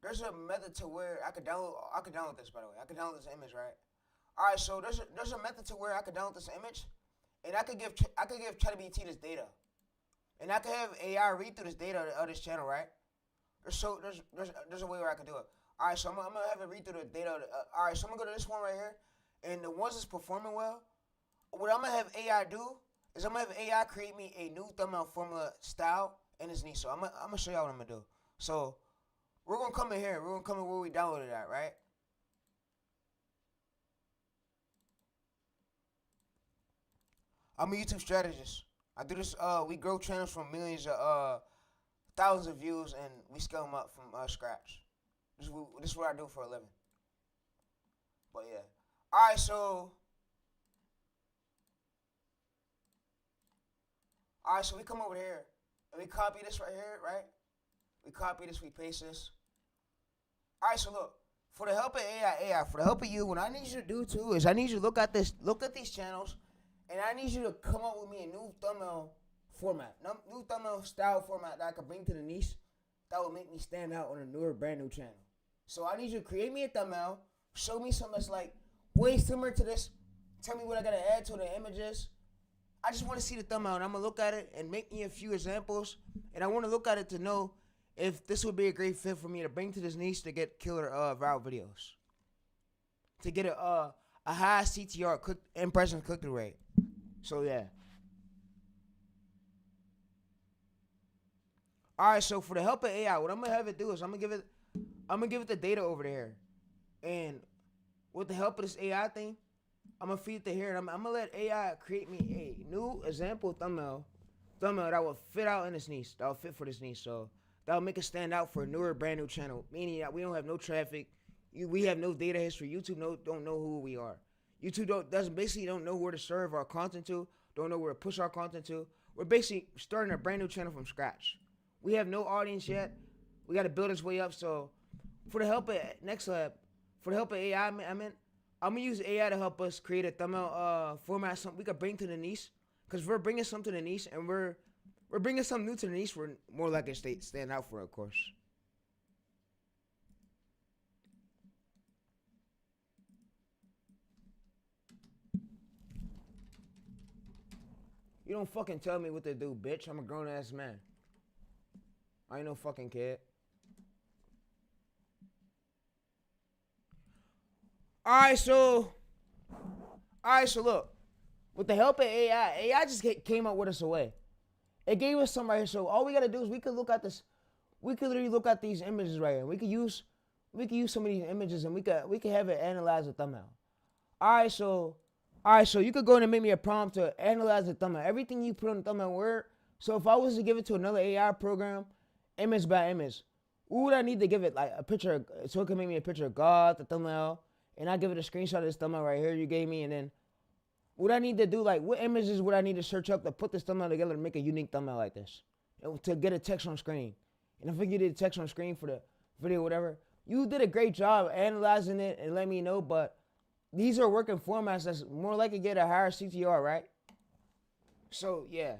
There's a method to where I could download this, by the way. I could download this image, right? All right, so there's a method to where I could download this image, and I could give ChatGPT this data, and I could have AI read through this data of this channel, right? There's a way where I could do it. All right, so I'm gonna have it read through the data. All right, so I'm gonna go to this one right here. And the ones that's performing well, what I'm going to have AI do is I'm going to have AI create me a new thumbnail formula style in this niche. So I'm going to show y'all what I'm going to do. So we're going to come in here. We're going to come in where we downloaded at, right? I'm a YouTube strategist. I do this, we grow channels from millions of, thousands of views, and we scale them up from scratch. This is what I do for a living. But yeah. All right, so we come over here and we copy this right here, right? We copy this, we paste this. All right, so look, for the help of AI, for the help of you, what I need you to do too is I need you to look at these channels, and I need you to come up with me a new thumbnail format, new thumbnail style format that I can bring to the niche that will make me stand out on a newer, brand new channel. So I need you to create me a thumbnail, show me something that's like way similar to this. Tell me what I gotta add to the images. I just want to see the thumbnail, and I'm gonna look at it and make me a few examples. And I want to look at it to know if this would be a great fit for me to bring to this niche to get killer viral videos, to get a high CTR impression click-through rate. So yeah. All right. So for the help of AI, what I'm gonna have it do is I'm gonna give it the data over there, and with the help of this AI thing, I'm gonna feed it to here, and I'm gonna let AI create me a new example thumbnail that will fit out in this niche, that will fit for this niche. So that will make it stand out for a newer, brand new channel, meaning that we don't have no traffic, we have no data history. YouTube don't know who we are. YouTube basically don't know where to serve our content to, don't know where to push our content to. We're basically starting a brand new channel from scratch. We have no audience yet. We got to build this way up. So for the help of next lab, for the help of AI, I'm gonna use AI to help us create a thumbnail format, something we could bring to the niche. Cause we're bringing something to the niche, and we're bringing something new to the niche. We're more likely to stand out for it, of course. You don't fucking tell me what to do, bitch. I'm a grown ass man. I ain't no fucking kid. Alright, so look. With the help of AI just came up with us a way. It gave us something right here. So all we gotta do is we could look at this. We could literally look at these images right here. We could use some of these images and we could have it analyze a thumbnail. Alright, so you could go in and make me a prompt to analyze the thumbnail. Everything you put on the thumbnail word. So if I was to give it to another AI program, image by image, what would I need to give it? Like a picture, so it can make me a picture of God, the thumbnail, and I give it a screenshot of this thumbnail right here you gave me, and then what I need to do, like what images would I need to search up to put this thumbnail together to make a unique thumbnail like this, and to get a text on screen. And if I get a text on screen for the video, whatever, you did a great job analyzing it and let me know, but these are working formats that's more likely to get a higher CTR, right? So, yeah.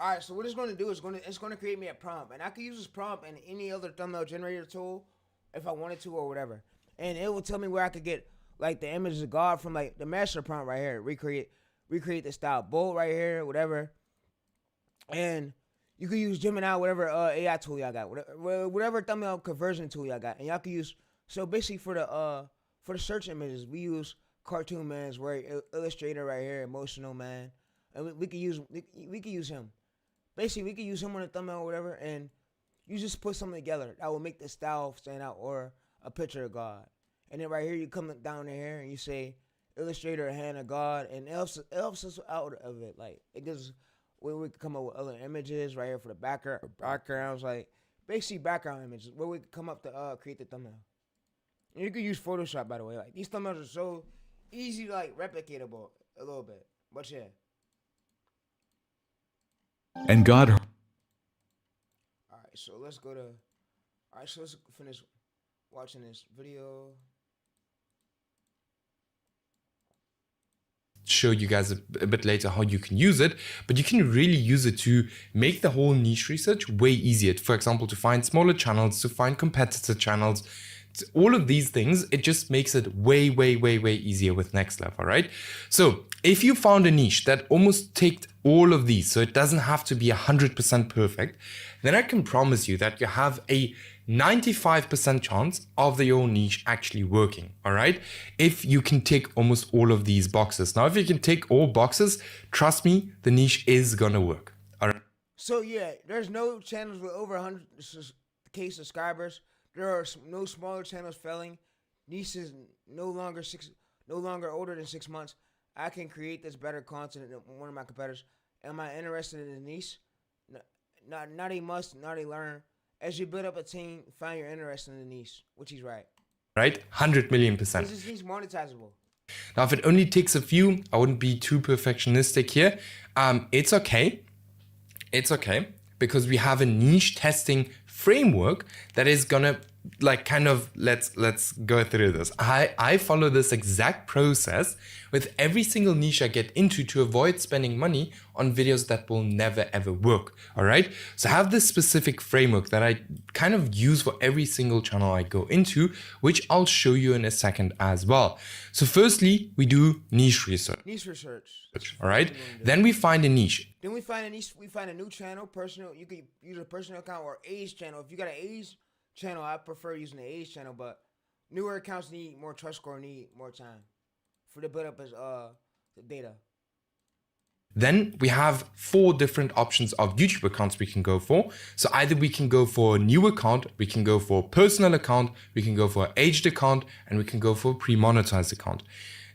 Alright, so what it's going to do is it's going to create me a prompt. And I can use this prompt in any other thumbnail generator tool if I wanted to or whatever. And it will tell me where I could get, like, the images of God from, like, the master prompt right here. Recreate the style bold right here, whatever. And you can use Gemini, whatever AI tool y'all got, whatever thumbnail conversion tool y'all got, and y'all can use. So basically, for the search images, we use Cartoon Man's right, Illustrator right here, Emotional Man, and we could use him. Basically, we could use him on the thumbnail or whatever, and you just put something together that will make the style stand out, or a picture of God. And then right here, you come down here and you say Illustrator, hand of God, and it helps us out of it. Like it gives. Where we can come up with other images right here for the backgrounds, like basically background images, where we can come up to create the thumbnail. And you can use Photoshop, by the way. Like these thumbnails are so easy, like replicatable a little bit. But yeah. And God. All right, so let's go to. All right, so let's finish watching this video. Show you guys a bit later how you can use it, but you can really use it to make the whole niche research way easier. For example, to find smaller channels, to find competitor channels, all of these things, it just makes it way easier with Next Level, right? So if you found a niche that almost ticked all of these, so it doesn't have to be 100% perfect, then I can promise you that you have a 95% chance of your niche actually working, all right? If you can tick almost all of these boxes. Now, if you can tick all boxes, trust me, the niche is gonna work, all right? So yeah, there's no channels with over 100K subscribers. There are no smaller channels failing. Niches no longer older than 6 months. I can create this better content than one of my competitors. Am I interested in the niche? Not a must, not a learn. As you build up a team, find your interest in the niche, which he's right. Right? 100 million %. This is monetizable. Now, if it only takes a few, I wouldn't be too perfectionistic here. It's okay. It's okay because we have a niche testing framework that is gonna like kind of let's go through this. I follow this exact process with every single niche I get into to avoid spending money on videos that will never ever work. All right. So I have this specific framework that I kind of use for every single channel I go into, which I'll show you in a second as well. So firstly, we do niche research. Niche research. All right. Then we find a niche. Then we find a niche. We find a new channel, personal. You can use a personal account or age channel. If you got an age channel, I prefer using the age channel, but newer accounts need more trust score, need more time for the build up as the data. Then we have 4 different options of YouTube accounts we can go for. So either we can go for a new account, we can go for a personal account, we can go for an aged account, and we can go for a pre-monetized account.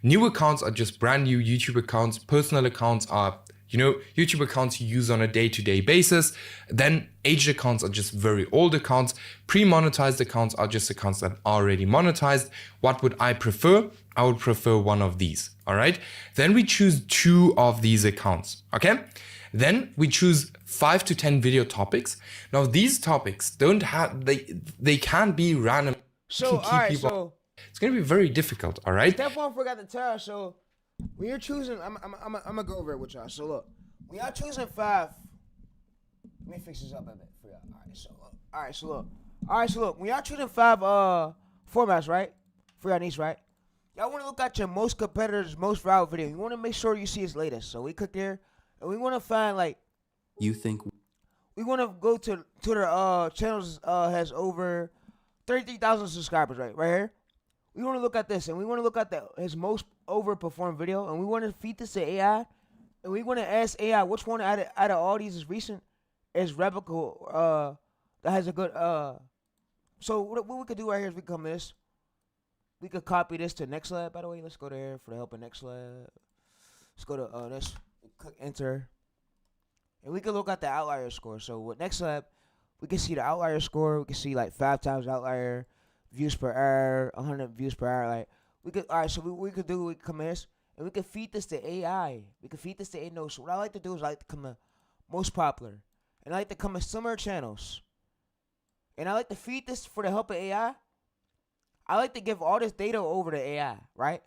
New accounts are just brand new YouTube accounts. Personal accounts are, YouTube accounts you use on a day-to-day basis. Then aged accounts are just very old accounts. Pre-monetized accounts are just accounts that are already monetized. What would I prefer? I would prefer one of these. all right? Then we choose 2 of these accounts, okay? Then we choose 5 to 10 video topics. Now these topics don't have, they can't be random. So, Keep all right, people, so it's gonna be very difficult, all right? Stephon forgot to tell us. So, when you're choosing, I'm gonna go over it with y'all. So, look, when y'all choosing 5, let me fix this up a bit for y'all. All right, so look, when y'all choosing 5 formats, right, for y'all niche, right? Y'all want to look at your most competitors' most viral video. You want to make sure you see his latest. So we click there, and we want to find like You think we want to go to their channels has over 33,000 subscribers, right here. We want to look at this, and we want to look at his most overperformed video, and we want to feed this to AI, and we want to ask AI which one out of all these is recent, is replicable, that has a good So what we could do right here is we come this. We could copy this to NextLab, by the way. Let's go there for the help of NextLab. Let's go to this. Click enter. And we can look at the outlier score. So with NextLab, we can see the outlier score. We can see like 5 times outlier, views per hour, 100 views per hour. Like we could, all right. So we could do, we come this, and we can feed this to AI. We can feed this to AI. So what I like to do is I like to come in most popular, and I like to come in similar channels, and I like to feed this for the help of AI. I like to give all this data over to AI, right?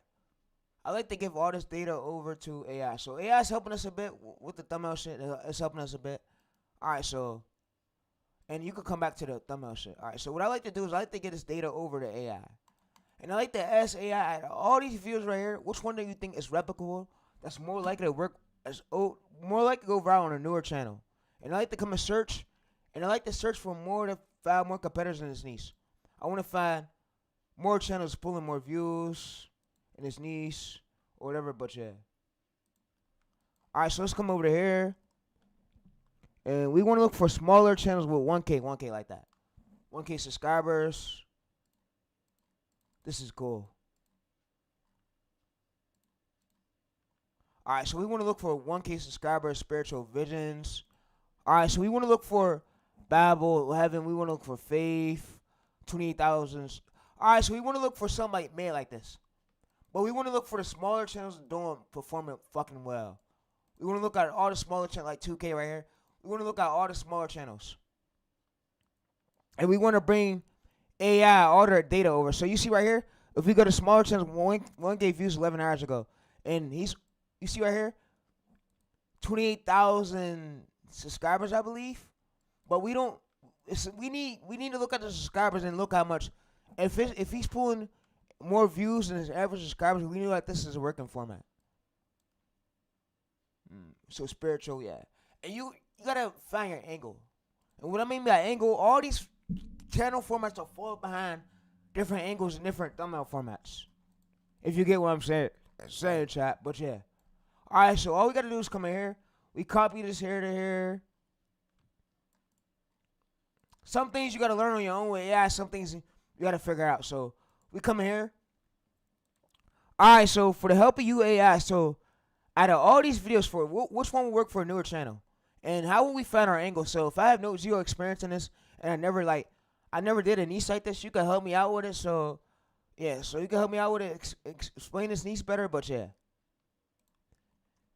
I like to give all this data over to AI. So AI is helping us a bit with the thumbnail shit. It's helping us a bit. All right, so, and you can come back to the thumbnail shit. All right, so what I like to do is I like to get this data over to AI. And I like to ask AI, out of all these views right here, which one do you think is replicable, that's more likely to work, more likely to go viral on a newer channel? And I like to come and search, and I like to search for more to find more competitors in this niche. I want to find more channels pulling more views in this niche or whatever, but yeah. Alright, so let's come over to here. And we want to look for smaller channels with 1K like that. 1K subscribers. This is cool. Alright, so we want to look for 1K subscribers, spiritual visions. Alright, so we want to look for Bible, heaven. We want to look for faith, 28,000. Alright, so we want to look for something like made like this. But we want to look for the smaller channels performing fucking well. We want to look at all the smaller channels, like 2K right here. We want to look at all the smaller channels. And we want to bring AI, all their data over. So you see right here, if we go to smaller channels, one gave views 11 hours ago. And you see right here, 28,000 subscribers, I believe. But we don't, we need to look at the subscribers and look how much. If he's pulling more views than his average subscribers, we know that this is a working format. So spiritual, yeah. And you gotta find your angle. And what I mean by angle, all these channel formats are fall behind different angles and different thumbnail formats. If you get what I'm saying, chat. But yeah. Alright, so all we gotta do is come in here. We copy this here to here. Some things you gotta learn on your own with AI, some things you gotta figure out. So we come in here. Alright, so for the help of you AI, so out of all these videos, for which one will work for a newer channel? And how will we find our angle? So if I have zero experience in this, and I never did a niche like this, you can help me out with it. So yeah, so you can help me out with it, explain this niche better. But yeah,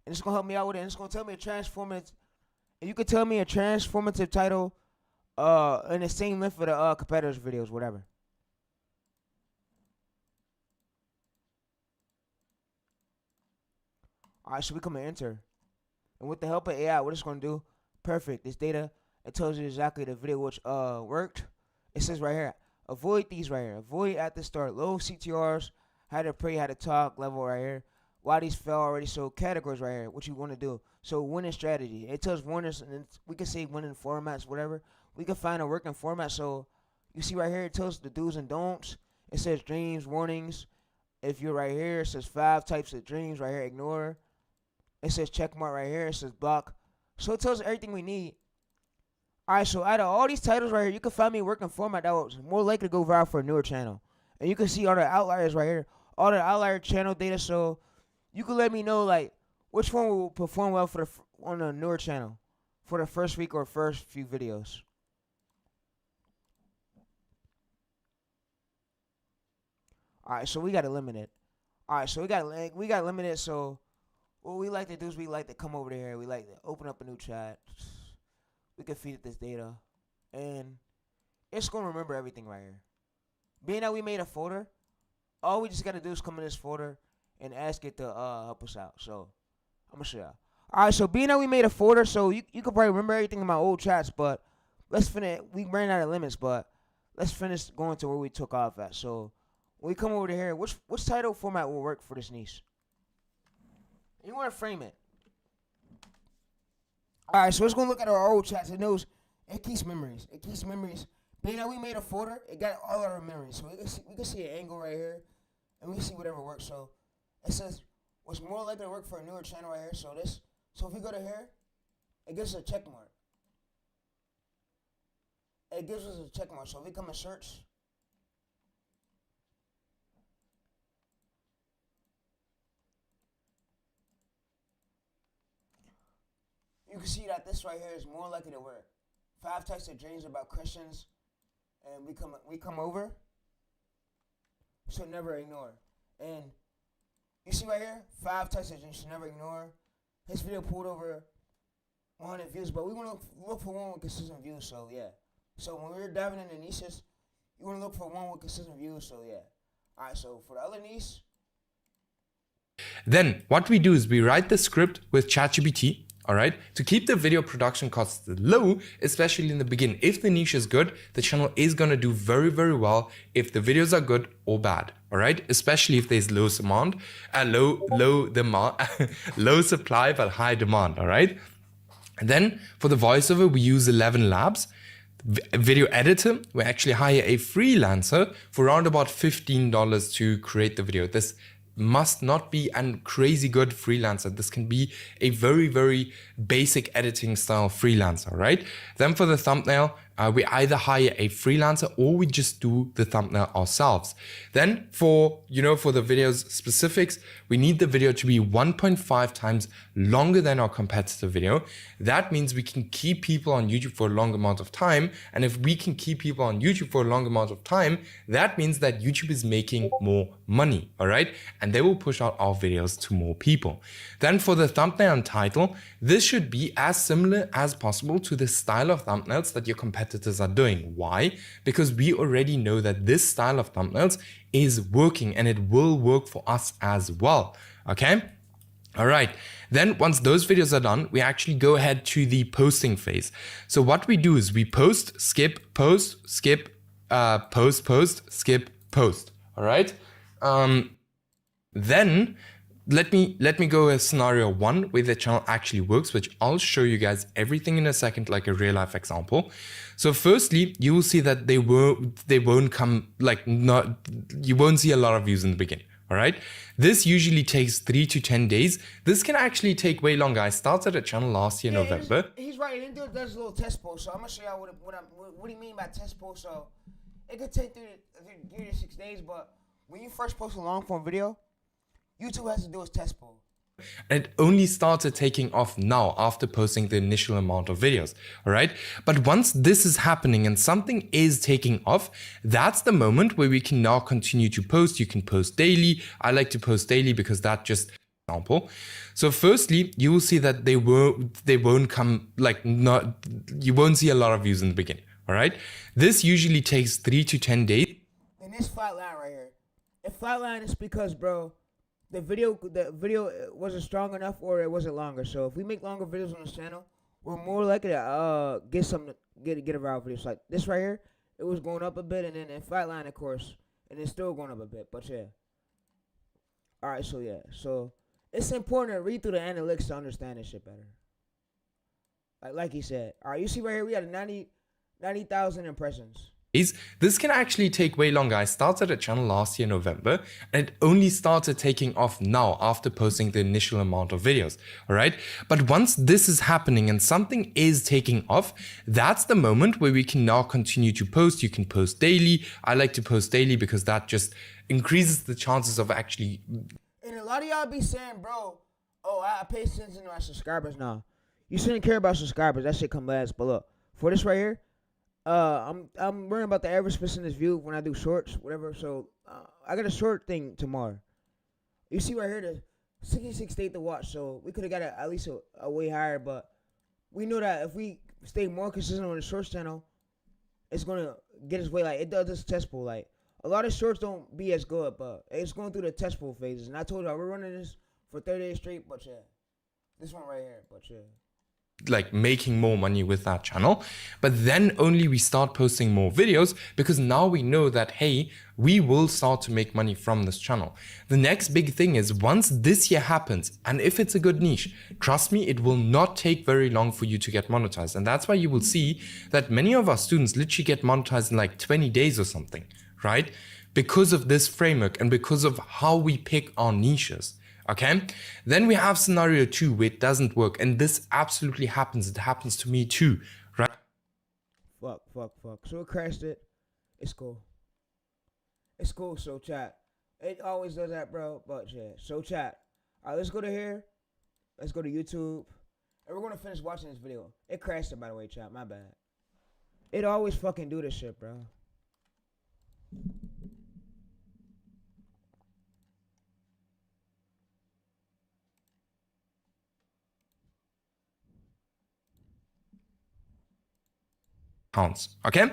and it's gonna help me out with it, and it's gonna tell me a transformative. And you can tell me a transformative title, in the same length for the competitors' videos, whatever. Alright, so we come and enter. And with the help of AI, what it's going to do, perfect. This data, it tells you exactly the video which worked. It says right here, avoid these right here. Avoid at the start. Low CTRs, how to pray, how to talk, level right here. Why these fell already. So categories right here, what you want to do. So winning strategy. It tells winners, and we can say winning formats, whatever. We can find a working format. So you see right here, it tells the do's and don'ts. It says dreams, warnings. If you're right here, it says 5 types of dreams right here, ignore. It says check mark right here. It says block. So it tells us everything we need. Alright, so out of all these titles right here, you can find me a working format that was more likely to go viral for a newer channel. And you can see all the outliers right here. All the outlier channel data. So you can let me know like which one will perform well for on a newer channel for the first week or first few videos. Alright, so we got to limit it. All right, so we got limited. So what we like to do is we like to come over here. We like to open up a new chat. We can feed it this data, and it's gonna remember everything right here. Being that we made a folder, all we just gotta do is come in this folder and ask it to help us out. So I'm gonna show y'all. All right, so being that we made a folder, so you can probably remember everything in my old chats, but let's finish. We ran out of limits, but let's finish going to where we took off at. So when we come over to here, which title format will work for this niche? You want to frame it. All right, so let's go look at our old chats. It keeps memories. It keeps memories. Being that we made a folder, it got all our memories. So we can see an angle right here, and we can see whatever works. So it says what's more likely to work for a newer channel right here. So if we go to here, it gives us a check mark. It gives us a check mark. So if we come and search, you can see that this right here is more likely to work. 5 types of dreams about Christians, and we come over. So never ignore. And you see right here, 5 types of dreams you should never ignore. His video pulled over 100 views, but we want to look for one with consistent views. So yeah. So when we're diving into niches, you want to look for one with consistent views. So yeah. All right. So for the other niche. Then what we do is we write the script with ChatGPT. All right, to keep the video production costs low, especially in the beginning. If the niche is good, the channel is going to do very, very well if the videos are good or bad. All right, especially if there's low demand, low supply, but high demand. All right. And then for the voiceover, we use 11 Labs. Video editor, we actually hire a freelancer for around about $15 to create the video. This must not be a crazy good freelancer. This can be a very, very basic editing style freelancer, right? Then for the thumbnail, we either hire a freelancer or we just do the thumbnail ourselves. Then for the video's specifics, we need the video to be 1.5 times longer than our competitor video. That means we can keep people on YouTube for a long amount of time. And if we can keep people on YouTube for a long amount of time, that means that YouTube is making more money, all right? And they will push out our videos to more people. Then for the thumbnail and title, this should be as similar as possible to the style of thumbnails that your competitors are doing. Why? Because we already know that this style of thumbnails is working and it will work for us as well. Okay? All right. Then once those videos are done, we actually go ahead to the posting phase. So what we do is we post, skip, post, skip, post, skip, post. All right. Then let me go with scenario 1 where the channel actually works, which I'll show you guys everything in a second, like a real life example. So firstly, you will see that you won't see a lot of views in the beginning. All right. This usually takes 3 to 10 days. This can actually take way longer. I started a channel last year, November. He's right. He does a little test post. So I'm gonna show y'all what do you mean by test post. So it could take 3 to 6 days, but when you first post a long form video, YouTube has to do its test poll. And it only started taking off now after posting the initial amount of videos, all right? But once this is happening and something is taking off, that's the moment where we can now continue to post. You can post daily. I like to post daily because that just example. So firstly, you will see that you won't see a lot of views in the beginning, all right? This usually takes 3 to 10 days. And this flat line right here. If flat line is because, bro, the video wasn't strong enough or it wasn't longer. So if we make longer videos on this channel, we're more likely to get a viral video. So like this right here, it was going up a bit, and then in flatline, of course, and it's still going up a bit. But yeah. All right, so yeah, so it's important to read through the analytics to understand this shit better. Like he said. All right, you see right here, we had 90,000 impressions. This can actually take way longer. I started a channel last year, November, and it only started taking off now after posting the initial amount of videos, all right? But once this is happening and something is taking off, that's the moment where we can now continue to post. You can post daily. I like to post daily because that just increases the chances of actually... And a lot of y'all be saying, bro, oh, I pay attention to my subscribers now. You shouldn't care about subscribers. That shit come last. But look, for this right here, I'm worrying about the average person's view when I do shorts, whatever. So I got a short thing tomorrow. You see right here, the 66 stayed to watch, so we could have got at least a way higher, but we know that if we stay more consistent on the shorts channel, it's gonna get us way. Like it does this test pool. Like a lot of shorts don't be as good, but it's going through the test pool phases. And I told you we're running this for 30 days straight, but yeah, this one right here, but yeah. Like making more money with that channel, but then only we start posting more videos, because now we know that, hey, we will start to make money from this channel. The next big thing is, once this year happens, and if it's a good niche, trust me, it will not take very long for you to get monetized. And that's why you will see that many of our students literally get monetized in like 20 days or something, right? Because of this framework and because of how we pick our niches. Okay, then we have scenario 2 where it doesn't work, and this absolutely happens. It happens to me too, right? Fuck. So it crashed it. It's cool. It's cool. So chat. It always does that, bro. But yeah. So chat. All right, let's go to here. Let's go to YouTube, and we're gonna finish watching this video. It crashed it, by the way, chat. My bad. It always fucking do this shit, bro. Pounds. Okay,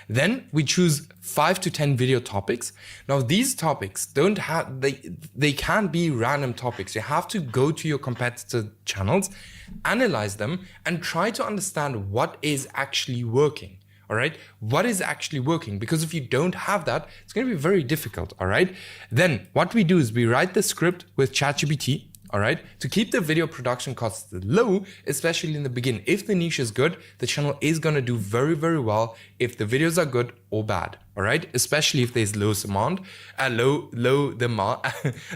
then we choose 5 to 10 video topics. Now these topics don't have, they can't be random topics. You have to go to your competitor channels, analyze them, and try to understand what is actually working. All right, what is actually working? Because if you don't have that, it's going to be very difficult. All right, then what we do is we write the script with ChatGPT. All right, to keep the video production costs low, especially in the beginning. If the niche is good, the channel is going to do very, very well if the videos are good or bad. All right, especially if there's low demand,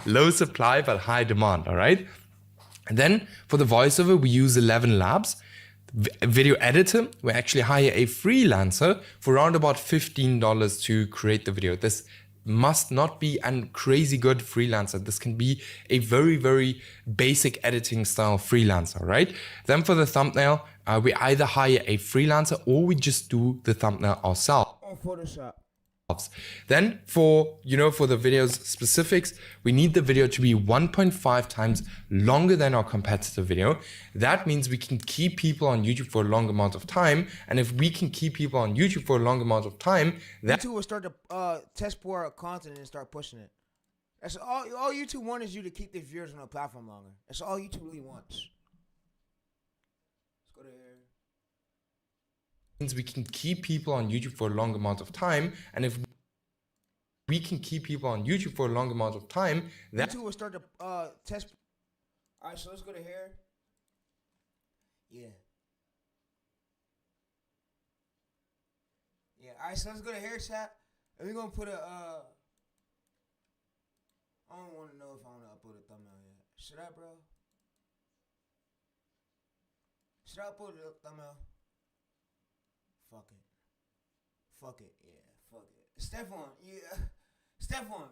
low supply but high demand. All right, and then for the voiceover, we use 11 Labs. Video editor, we actually hire a freelancer for around about $15 to create the video. This must not be a crazy good freelancer. This can be a very, very basic editing style freelancer, right? Then for the thumbnail, we either hire a freelancer or we just do the thumbnail ourselves. On Photoshop. Then for the video's specifics, we need the video to be 1.5 times longer than our competitor video. That means we can keep people on YouTube for a long amount of time. And if we can keep people on YouTube for a long amount of time, that YouTube will start to test for our content and start pushing it. That's all YouTube wants is you to keep their viewers on the platform longer. That's all YouTube really wants. Let's go to here. Means we can keep people on YouTube for a long amount of time, and if we can keep people on YouTube for a long amount of time, that YouTube will start to test. All right, so let's go to here. Yeah. All right, so let's go to here, chat, and we're gonna put a. I don't want to know if I want to upload a thumbnail yet. Should I, bro? Should I upload a thumbnail? Fuck it, yeah, fuck it. Stephon, yeah. Stephon.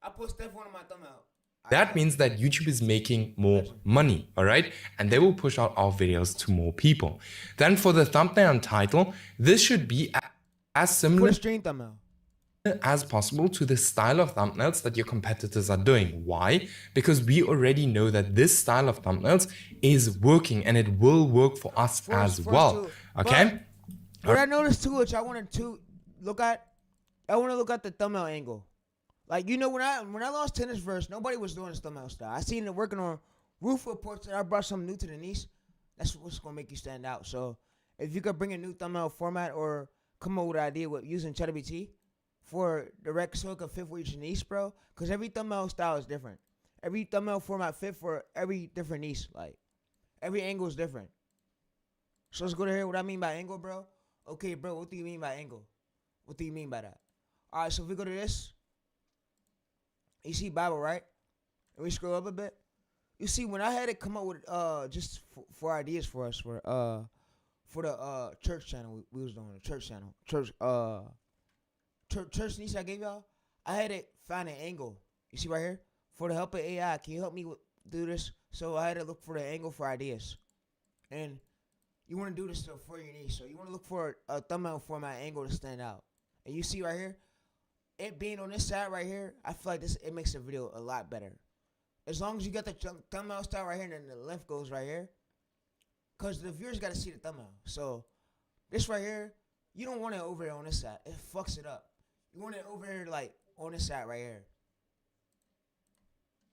I put Stephon on my thumbnail. that means that YouTube is making more money, all right? And they will push out our videos to more people. Then for the thumbnail and title, this should be as similar For the stream thumbnail. as possible to the style of thumbnails that your competitors are doing. Why? Because we already know that this style of thumbnails is working and it will work for us as well. Okay? What I noticed too, which I wanted to look at, I want to look at the thumbnail angle. Like, you know, when I lost Tennis Verse, nobody was doing this thumbnail style. I seen it working on roof reports that I brought something new to the niche. That's what's gonna make you stand out. So if you could bring a new thumbnail format or come up with an idea with using ChatGPT for direct so it could fit for each niche, bro. Because every thumbnail style is different. Every thumbnail format fit for every different niche. Like, every angle is different. So let's go to here. What I mean by angle, bro. Okay, bro, what do you mean by angle? What do you mean by that? All right, so if we go to this, you see Bible, right? And we scroll up a bit. You see, when I had to come up with just for ideas for us for the church channel we was doing, the church channel, church niche I gave y'all, I had to find an angle. You see right here? For the help of AI, can you help me do this? So I had to look for the angle for ideas. And you want to do this stuff for your niche. So you want to look for a thumbnail format angle to stand out. And you see right here, it being on this side right here, I feel like it makes the video a lot better. As long as you got the thumbnail style right here and then the length goes right here. Because the viewers got to see the thumbnail. So this right here, you don't want it over here on this side. It fucks it up. You want it over here like on this side right here.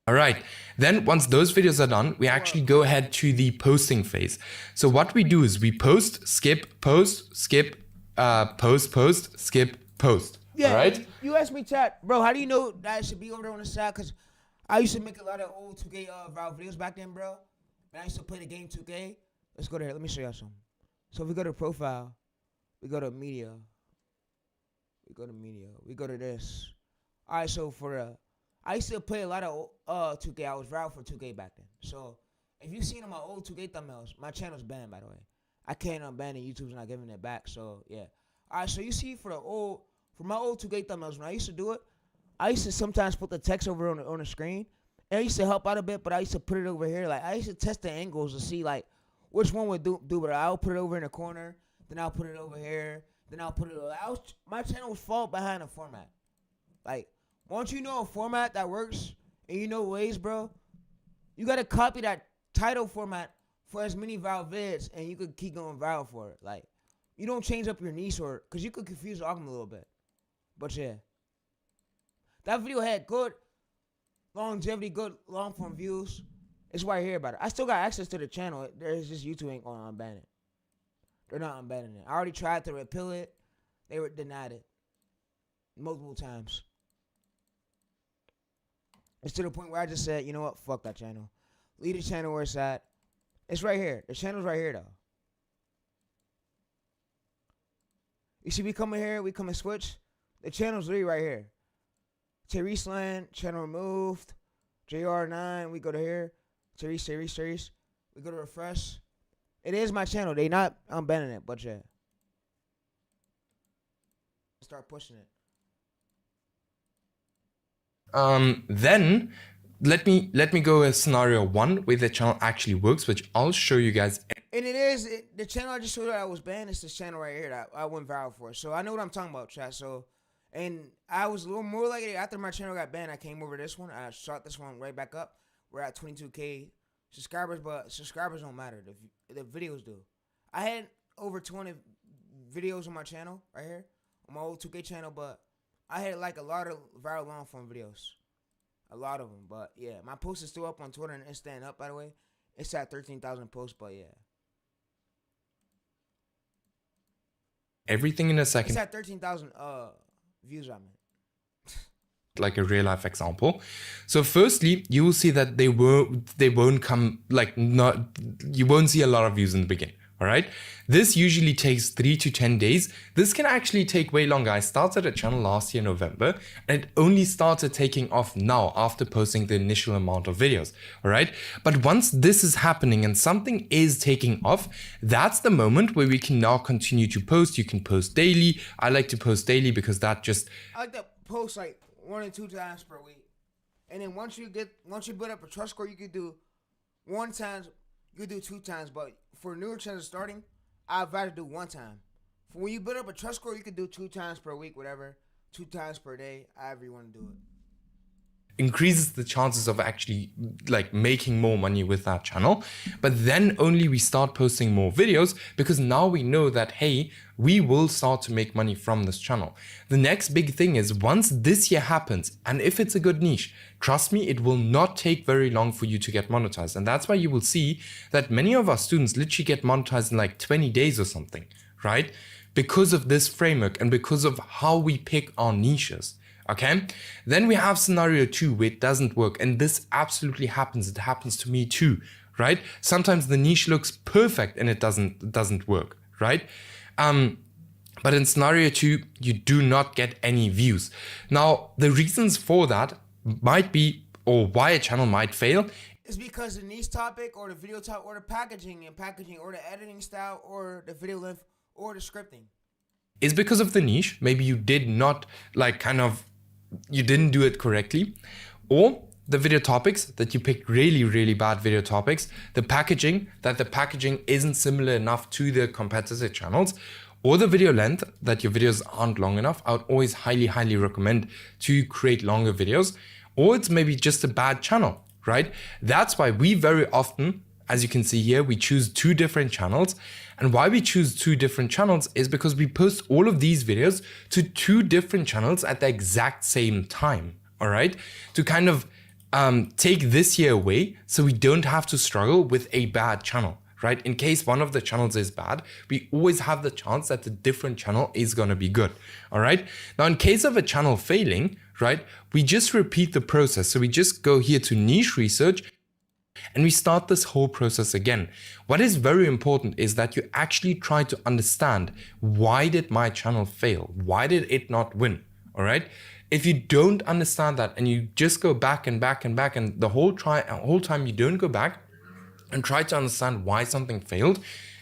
All right, then once those videos are done, we actually go ahead to the posting phase. So what we do is we post, skip, post, skip, post, skip, post. Yeah, all right? You asked me, chat, bro, how do you know that it should be over there on the side? Because I used to make a lot of old 2K viral videos back then, bro. And I used to play the game 2K. Let's go there. Let me show y'all something. So if we go to profile, we go to media. We go to this. All right, so for I used to play a lot of 2K. I was viral for 2K back then. So if you seen my old 2K thumbnails, my channel's banned, by the way. I can't unban it. YouTube's not giving it back. So yeah. All right, so you see for my old 2K thumbnails, when I used to do it, I used to sometimes put the text over on the screen. And I used to help out a bit, but I used to put it over here. Like I used to test the angles to see like which one would do better. I'll put it over in the corner, then I'll put it over here, then I'll put it. My channel was fall behind a format. Like once you know a format that works and you know ways, bro, you gotta copy that title format for as many viral vids, and you could keep going viral for it. Like you don't change up your niche or because you could confuse the algorithm a little bit. But yeah, that video had good longevity, good long form views. It's why I hear about it. I still got access to the channel. There's just YouTube ain't gonna unban it. They're not unbanning it. I already tried to repeal it. They were denied it multiple times. It's to the point where I just said, you know what? Fuck that channel. Leave the channel where it's at. It's right here. The channel's right here, though. You see, we come in here, we come and switch. The channel's literally right here. Tayreese land, channel removed. JR9, we go to here. Tayreese. We go to refresh. It is my channel. They not unbanning it, but yeah. Start pushing it. Then let me go with scenario 1 where the channel actually works, which I'll show you guys. And the channel I just showed you that I was banned. It's this channel right here that I went viral for. So I know what I'm talking about, chat. So, and I was a little more like it after my channel got banned. I came over this one. I shot this one right back up. We're at 22K subscribers, but subscribers don't matter. The videos do. I had over 200 videos on my channel right here on my old 2K channel, but I had like a lot of viral long form videos. A lot of them, but yeah. My post is still up on Twitter and it's staying up, by the way. It's at 13,000 posts, but yeah. Everything in a second. It's at 13,000 views, I mean. Like a real life example. So firstly, you will see that they won't come like you won't see a lot of views in the beginning. All right. This usually takes 3 to 10 days. This can actually take way longer. I started a channel last year, November, and it only started taking off now after posting the initial amount of videos. All right. But once this is happening and something is taking off, that's the moment where we can now continue to post. You can post daily. I like to post daily because that just. I like to post like 1 or 2 times per week. And then once you build up a trust score, you could do 1 time, you could do 2 times, but for newer channels starting, I'd rather do 1 time. For when you build up a trust score, you could do 2 times per week, whatever, 2 times per day, however you want to do it. Increases the chances of actually like making more money with that channel. But then only we start posting more videos because now we know that, hey, we will start to make money from this channel. The next big thing is once this year happens, and if it's a good niche, trust me, it will not take very long for you to get monetized. And that's why you will see that many of our students literally get monetized in like 20 days or something, right? Because of this framework and because of how we pick our niches. Okay, then we have scenario 2 where it doesn't work, and this absolutely happens. It happens to me too, right? Sometimes the niche looks perfect and it doesn't work, right? But in scenario 2, you do not get any views. Now, the reasons for that might be, or why a channel might fail, it's because the niche topic or the video topic or the packaging or the editing style or the video length or the scripting. Is because of the niche. Maybe you did not you didn't do it correctly, or the video topics that you picked really bad video topics, the packaging isn't similar enough to the competitor channels, or the video length that your videos aren't long enough. I would always highly recommend to create longer videos, or it's maybe just a bad channel. right? That's why we very often, as you can see here, we choose 2 different channels. And why we choose 2 different channels is because we post all of these videos to 2 different channels at the exact same time, all right? To kind of take this here away so we don't have to struggle with a bad channel, right? In case one of the channels is bad, we always have the chance that the different channel is going to be good, all right? Now, in case of a channel failing, right, we just repeat the process. So we just go here to niche research and we start this whole process again. What is very important is that you actually try to understand, why did my channel fail? Why did it not win? All right. If you don't understand that and you just go back and back and back, and the whole time you don't go back and try to understand why something failed,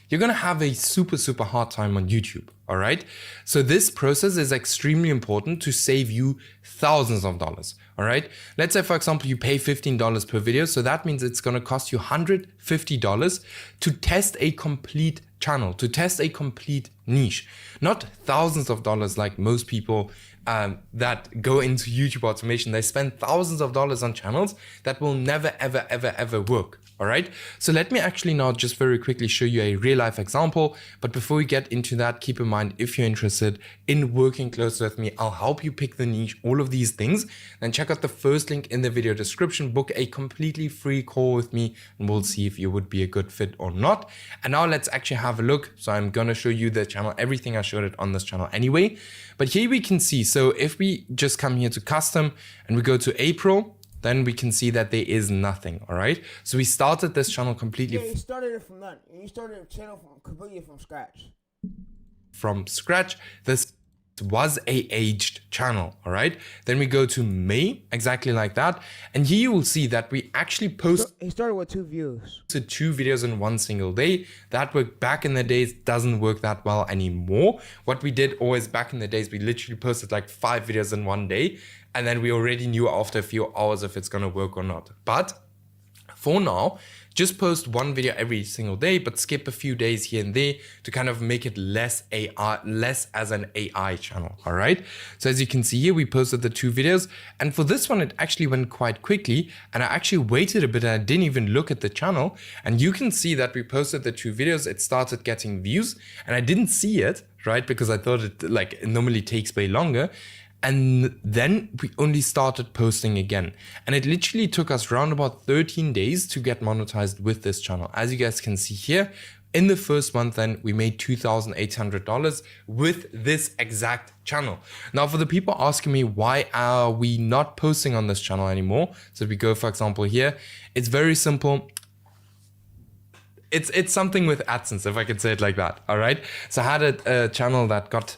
you're going to have a super hard time on YouTube. All right. So this process is extremely important to save you thousands of dollars. All right. Let's say, for example, you pay $15 per video. So that means it's going to cost you $150 to test a complete channel, to test a complete niche, not thousands of dollars like most people that go into YouTube automation. They spend thousands of dollars on channels that will never, ever work. All right. So let me actually now just very quickly show you a real life example. But before we get into that, keep in mind, if you're interested in working close with me, I'll help you pick the niche, all of these things. Then check out the first link in the video description, book a completely free call with me, and we'll see if you would be a good fit or not. And now let's actually have a look. So I'm going to show you the channel, everything I showed it on this channel anyway. But here we can see, so if we just come here to custom and we go to April, then we can see that there is nothing. All right. So we started this channel completely. Yeah, you started it from nothing. You started a channel completely from scratch. From scratch. This was a aged channel. All right. Then we go to May, exactly like that. And here you will see that we actually post. He started with 2 views. To 2 videos in one single day. That worked back in the days, doesn't work that well anymore. What we did always back in the days, we literally posted like 5 videos in one day. And then we already knew after a few hours if it's going to work or not. But for now, just post 1 video every single day, but skip a few days here and there to kind of make it less as an AI channel. All right. So as you can see here, we posted the 2 videos. And for this one, it actually went quite quickly. And I actually waited a bit and I didn't even look at the channel. And you can see that we posted the 2 videos. It started getting views and I didn't see it, right? Because I thought it normally takes way longer. And then we only started posting again. And it literally took us around about 13 days to get monetized with this channel. As you guys can see here, in the first month, then we made $2,800 with this exact channel. Now, for the people asking me, why are we not posting on this channel anymore? So if we go, for example, here, it's very simple. It's something with AdSense, if I could say it like that. All right. So I had a channel that got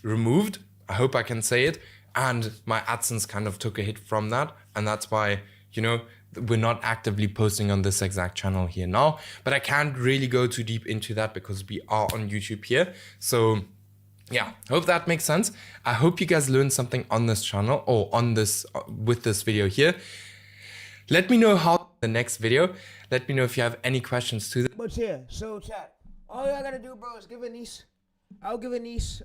removed. I hope I can say it. And my AdSense kind of took a hit from that. And that's why, we're not actively posting on this exact channel here now. But I can't really go too deep into that because we are on YouTube here. So yeah, hope that makes sense. I hope you guys learned something on this channel or on this with this video here. Let me know how the next video. Let me know if you have any questions to this. But yeah, so chat. All y'all gotta do, bro, is give a niece. I'll give a niece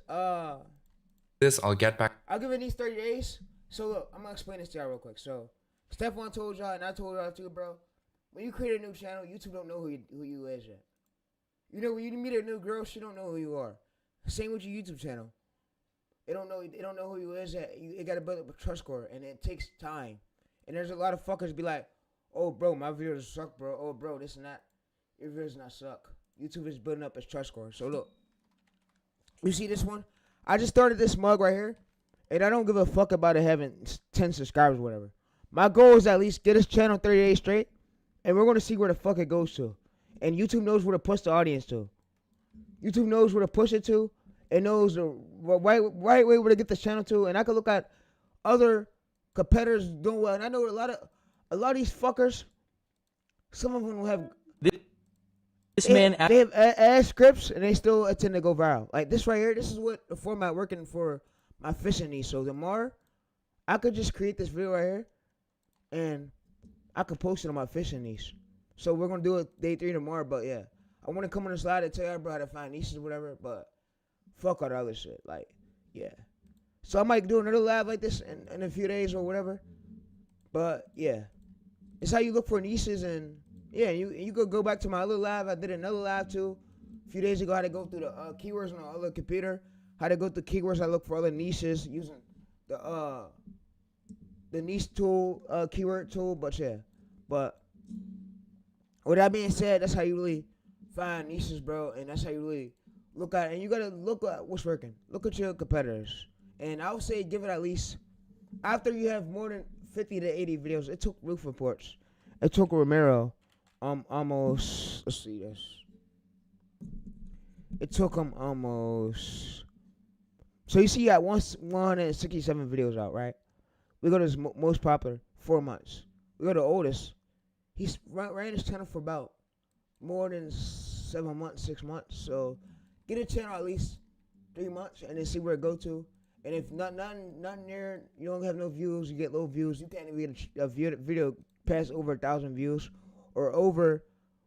I'll get back. I'll give a niece 30 days. So look, I'm gonna explain this to y'all real quick. So Stephon told y'all and I told y'all too, bro. When you create a new channel, YouTube don't know who you is yet. When you meet a new girl, she don't know who you are. Same with your YouTube channel. They don't know who you is yet. It gotta build up a trust score and it takes time. And there's a lot of fuckers be like, oh bro, my videos suck, bro. Oh bro, this and that. Your videos not suck. YouTube is building up its trust score. So look. You see this one? I just started this mug right here, and I don't give a fuck about it having 10 subscribers or whatever. My goal is at least get this channel 30 days straight, and we're going to see where the fuck it goes to. And YouTube knows where to push the audience to. YouTube knows where to push it to. It knows the right way where to get this channel to. And I can look at other competitors doing well. And I know a lot of these fuckers, some of them will have... They have ad scripts and they still tend to go viral. Like this right here, this is what the format working for my fishing niche. So tomorrow, I could just create this video right here and I could post it on my fishing niche. So we're going to do it day 3 tomorrow. But yeah, I want to come on the slide and tell y'all bro how to find niches or whatever. But fuck all the other shit. Like, yeah. So I might do another live like this in a few days or whatever. But yeah. It's how you look for niches, and yeah, you could go back to my other live. I did another live too a few days ago. How to go through the keywords on the other computer. How to go through keywords. I look for other niches using the niche tool, keyword tool. But yeah, but with that being said, that's how you really find niches, bro, and that's how you really look at it. And you gotta look at what's working. Look at your competitors, and I would say give it at least after you have more than 50 to 80 videos. It took Roof Reports. It took Romero almost, let's see this. It took him almost, so you see you got 167 videos out, right? We go to his most popular, 4 months. We go to oldest. He's ran his channel for about more than 7 months, 6 months. So get a channel at least 3 months and then see where it go to. And if nothing near, you don't have no views, you get low views, you can't even get a video past over 1,000 views or over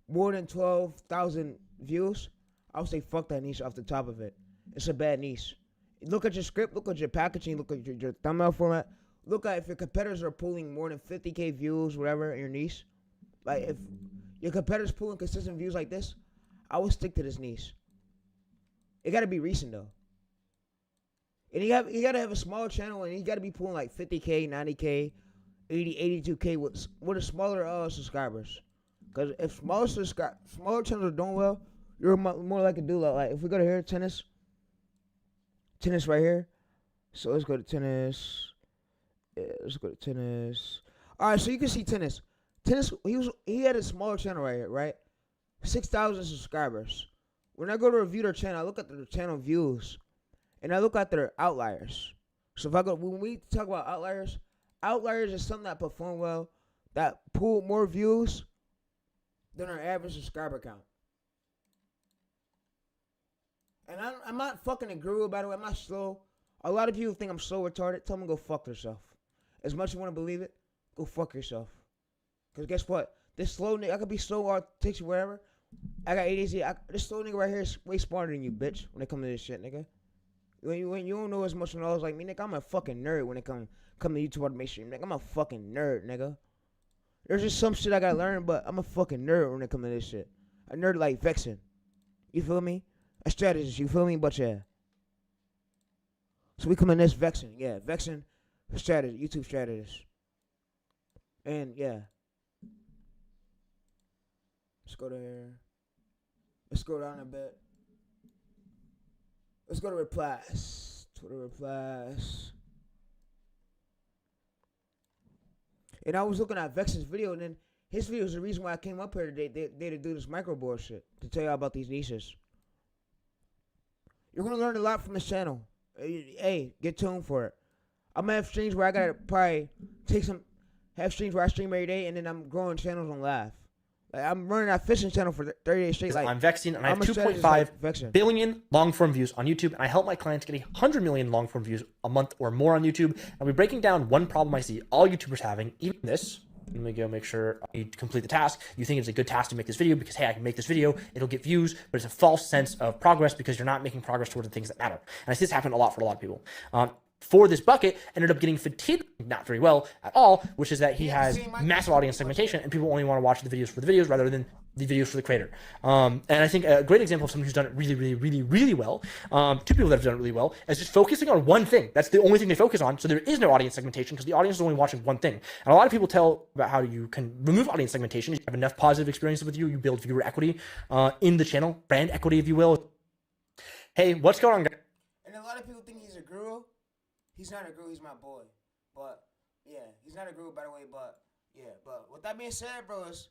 more than 12,000 views, I would say fuck that niche off the top of it. It's a bad niche. Look at your script, look at your packaging, look at your thumbnail format. Look at if your competitors are pulling more than 50K views, whatever, in your niche. Like if your competitors pulling consistent views like this, I would stick to this niche. It got to be recent though. And you got to have a smaller channel, and you got to be pulling like 50K, 90K, 80, 82K with a smaller subscribers. Because if smaller channels are doing well, you're more likely to do like if we go to here, tennis right here. So let's go to tennis. Yeah, let's go to tennis. All right, so you can see tennis. Tennis, he had a smaller channel right here, right? 6,000 subscribers. When I go to review their channel, I look at their channel views, and I look at their outliers. So when we talk about outliers is something that perform well, that pull more views than our average subscriber count. And I'm not fucking a guru, by the way. I'm not slow. A lot of people think I'm slow retarded. Tell them to go fuck themselves. As much as you want to believe it, go fuck yourself. Because guess what? This slow nigga, I could be slow or takes you whatever. I got ADHD. This slow nigga right here is way smarter than you, bitch, when it comes to this shit, nigga. When you don't know as much knowledge like me, nigga, I'm a fucking nerd when it come to YouTube automation. Nigga, I'm a fucking nerd, nigga. There's just some shit I gotta learn, but I'm a fucking nerd when it comes to this shit. A nerd like vexing. You feel me? A strategist, you feel me? But yeah. So we come in this vexing. Yeah, vexing strategist, YouTube strategist. And yeah. Let's go there. Let's go down a bit. Let's go to replies. Twitter replies. And I was looking at Vex's video, and then his video is the reason why I came up here today to do this microboard shit, to tell you about these niches. You're going to learn a lot from this channel. Hey, get tuned for it. I'm going to have streams where I got to probably have streams where I stream every day, and then I'm growing channels on live. Like, I'm running that fishing channel for 30 days straight. Like, I'm Vexing, and I have 2.5 billion long-form views on YouTube, and I help my clients get 100 million long-form views a month or more on YouTube. I'll be breaking down one problem I see all YouTubers having, even this. Let me go make sure I complete the task. You think it's a good task to make this video because, hey, I can make this video, it'll get views, but it's a false sense of progress because you're not making progress towards the things that matter. And I see this happen a lot for a lot of people. For this bucket, ended up getting fatigued not very well at all, which is that he has massive audience segmentation and people only want to watch the videos for the videos rather than the videos for the creator. And I think a great example of someone who's done it really, really, really, really well, two people that have done it really well, is just focusing on one thing. That's the only thing they focus on. So there is no audience segmentation because the audience is only watching one thing. And a lot of people tell about how you can remove audience segmentation. You have enough positive experiences with you build viewer equity in the channel, brand equity, if you will. Hey, what's going on, guys? And a lot of people think he's a guru. He's not a guru, he's my boy. But, yeah, he's not a guru, by the way, but, yeah. But with that being said, bros,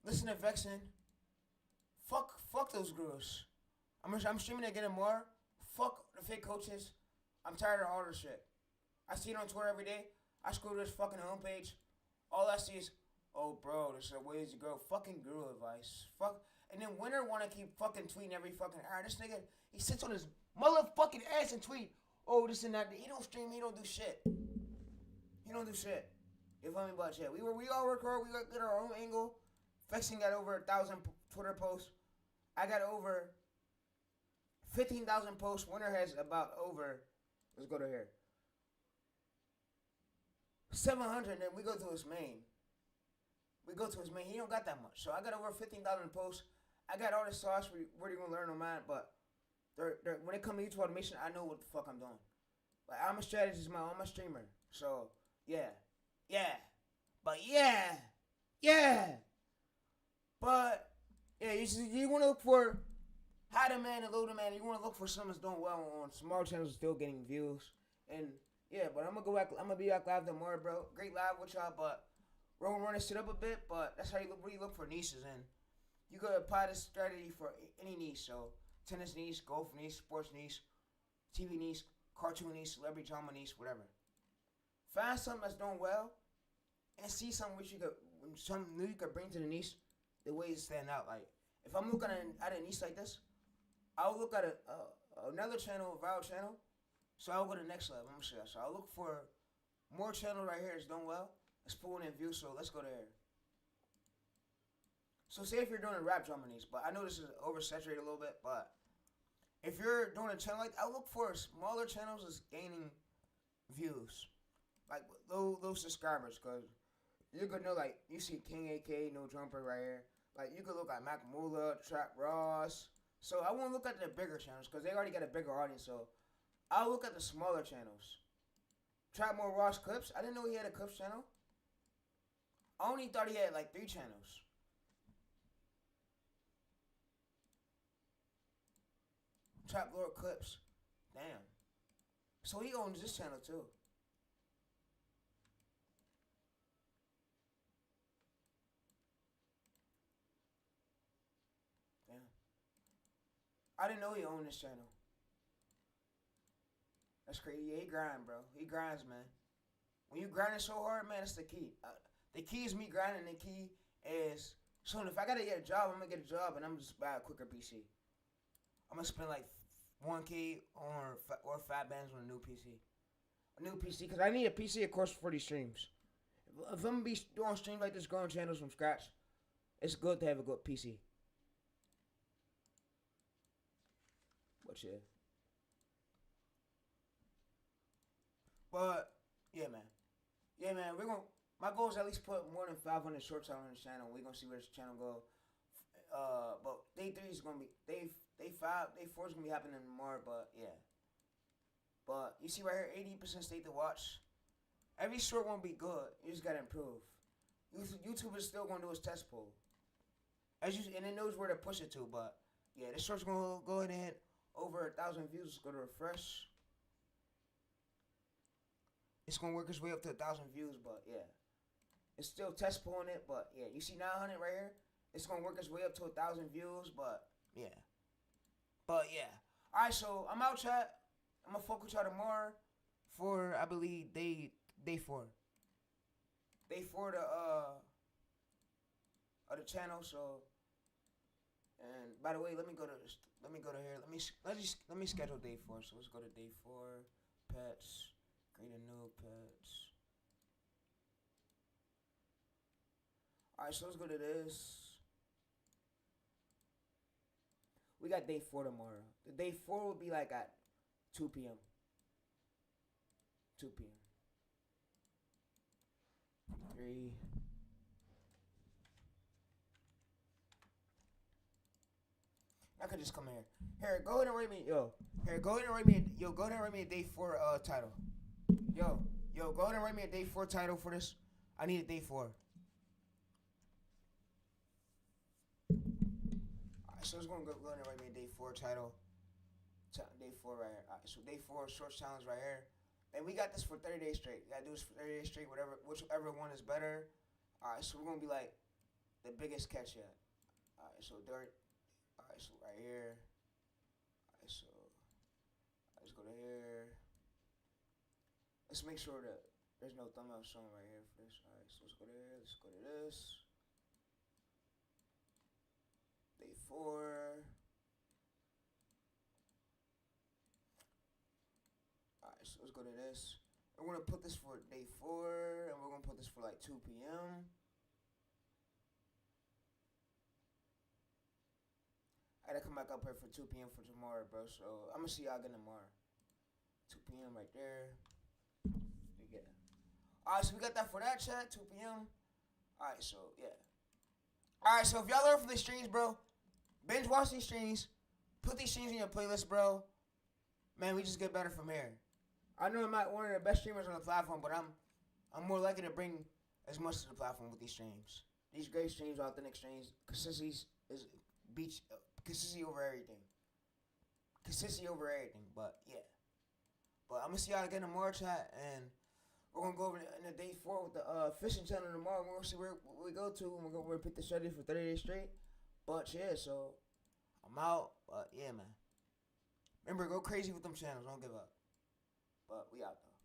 listen to Vexen. Fuck those gurus. I'm streaming to get him more. Fuck the fake coaches. I'm tired of all this shit. I see it on Twitter every day. I scroll to this fucking homepage. All I see is, oh, bro, this is a ways to go. Fucking guru advice. Fuck. And then Winner want to keep fucking tweeting every fucking hour. This nigga, he sits on his motherfucking ass and tweet. Oh, this and that. He don't stream. He don't do shit. He don't do shit. You feel me? But yeah, we all work hard. We got our own angle. Vexing got over 1,000 Twitter posts. I got over 15,000 posts. Winner has about over. Let's go to here. 700. And then we go to his main. we go to his main. He don't got that much. So I got over 15,000 posts. I got all the sauce where you gonna learn on mine, but when it comes to YouTube automation, I know what the fuck I'm doing. Like, I'm a strategist, man. I'm a streamer. So, yeah. But, yeah. But, yeah, you want to look for high demand and low demand. You want to look for something that's doing well on small channels, still getting views. And, yeah, but I'm going to be back live tomorrow, bro. Great live with y'all, but we're going to run this shit up a bit. But that's how you look for niches. And you could apply this strategy for any niche. So, tennis niche, golf niche, sports niche, TV niche, cartoon niche, celebrity drama niche, whatever. Find something that's doing well, and see something something new you could bring to the niche. The way it stand out. Like, if I'm looking at a niche like this, I'll look at another channel, a viral channel. So I'll go to the next level. I'm gonna show you. So I'll look for more channel right here that's doing well. It's pulling in views. So let's go there. So say if you're doing a rap drama niche, but I know this is oversaturated a little bit, but if you're doing a channel like that, I'll look for smaller channels that's gaining views, like low subscribers, because you could know, like, you see King AK, No Jumper right here. Like, you could look at Mac Mula, Trap Ross. So I won't look at the bigger channels because they already got a bigger audience. So I'll look at the smaller channels. Trap More Ross Clips. I didn't know he had a Clips channel. I only thought he had like 3 channels. Trap Lord Clips. Damn. So he owns this channel too. Damn. I didn't know he owned this channel. That's crazy. Yeah, he grind, bro. He grinds, man. When you grinding so hard, man, that's the key. The key is me grinding. The key is, so if I gotta get a job, I'm gonna get a job, and I'm just buy a quicker PC. I'm gonna spend like 1K or 5 bands on a new PC. A new PC, because I need a PC, of course, for these streams. If I'm gonna be doing streams like this, growing channels from scratch, it's good to have a good PC. But yeah. But yeah, man. Yeah, man. My goal is at least put more than 500 shorts out on this channel. We're gonna see where this channel go. But day 3 is gonna be day 4 is gonna be happening tomorrow. But yeah. But you see right here, 80% state to watch. Every short won't be good. You just gotta improve. YouTube is still gonna do its test poll. And it knows where to push it to. But yeah, this short's gonna go ahead and hit over 1,000 views. Let's go to refresh. It's gonna work its way up to 1,000 views, but yeah, it's still test pulling it. But yeah, you see 900 right here. It's gonna work its way up to 1,000 views, but yeah. All right, so I'm out, chat. I'm gonna fuck with y'all tomorrow for, I believe, day 4. Day 4 of the channel. So, and by the way, let me go to here. Let me schedule day 4. So let's go to day 4. Pets. Create a new pets. Alright, so let's go to this. We got day 4 tomorrow. The day 4 will be like at 2 p.m. 2 p.m. 3. I could just come here. Here, go ahead and rate me. Go ahead and rate me a day 4 title. Yo, go ahead and write me a day 4 title for this. I need a day 4. Alright, so it's gonna go ahead and write me a day 4 title. Day 4 right here. Alright, so day 4 short challenge right here. And we got this for 30 days straight. You gotta do this for 30 days straight, whichever one is better. Alright, so we're gonna be like the biggest catch yet. Alright, so dirt. Alright, so right here. Alright, so let's go to here. Let's make sure that there's no thumbnail showing right here for this. Alright, so let's go there. Let's go to this. Day 4. Alright, so let's go to this. And we're going to put this for day 4. And we're going to put this for like 2 p.m. I gotta come back up here for 2 p.m. for tomorrow, bro. So I'm going to see y'all again tomorrow. 2 p.m. right there. Yeah. Alright, so we got that for that, chat. 2 p.m. Alright, so yeah. Alright, so if y'all learn from these streams, bro, binge watch these streams, put these streams in your playlist, bro. Man, we just get better from here. I know I'm not one of the best streamers on the platform, but I'm more likely to bring as much to the platform with these streams. These great streams, authentic streams, consistency is consistency over everything. Consistency over everything, but yeah. But I'm gonna see y'all again tomorrow, chat, and we're gonna go over in the day 4 with the fishing channel tomorrow. We're gonna see where we go to, and we're gonna repeat the strategy for 30 days straight. But yeah, so I'm out. But yeah, man. Remember, go crazy with them channels. Don't give up. But we out though.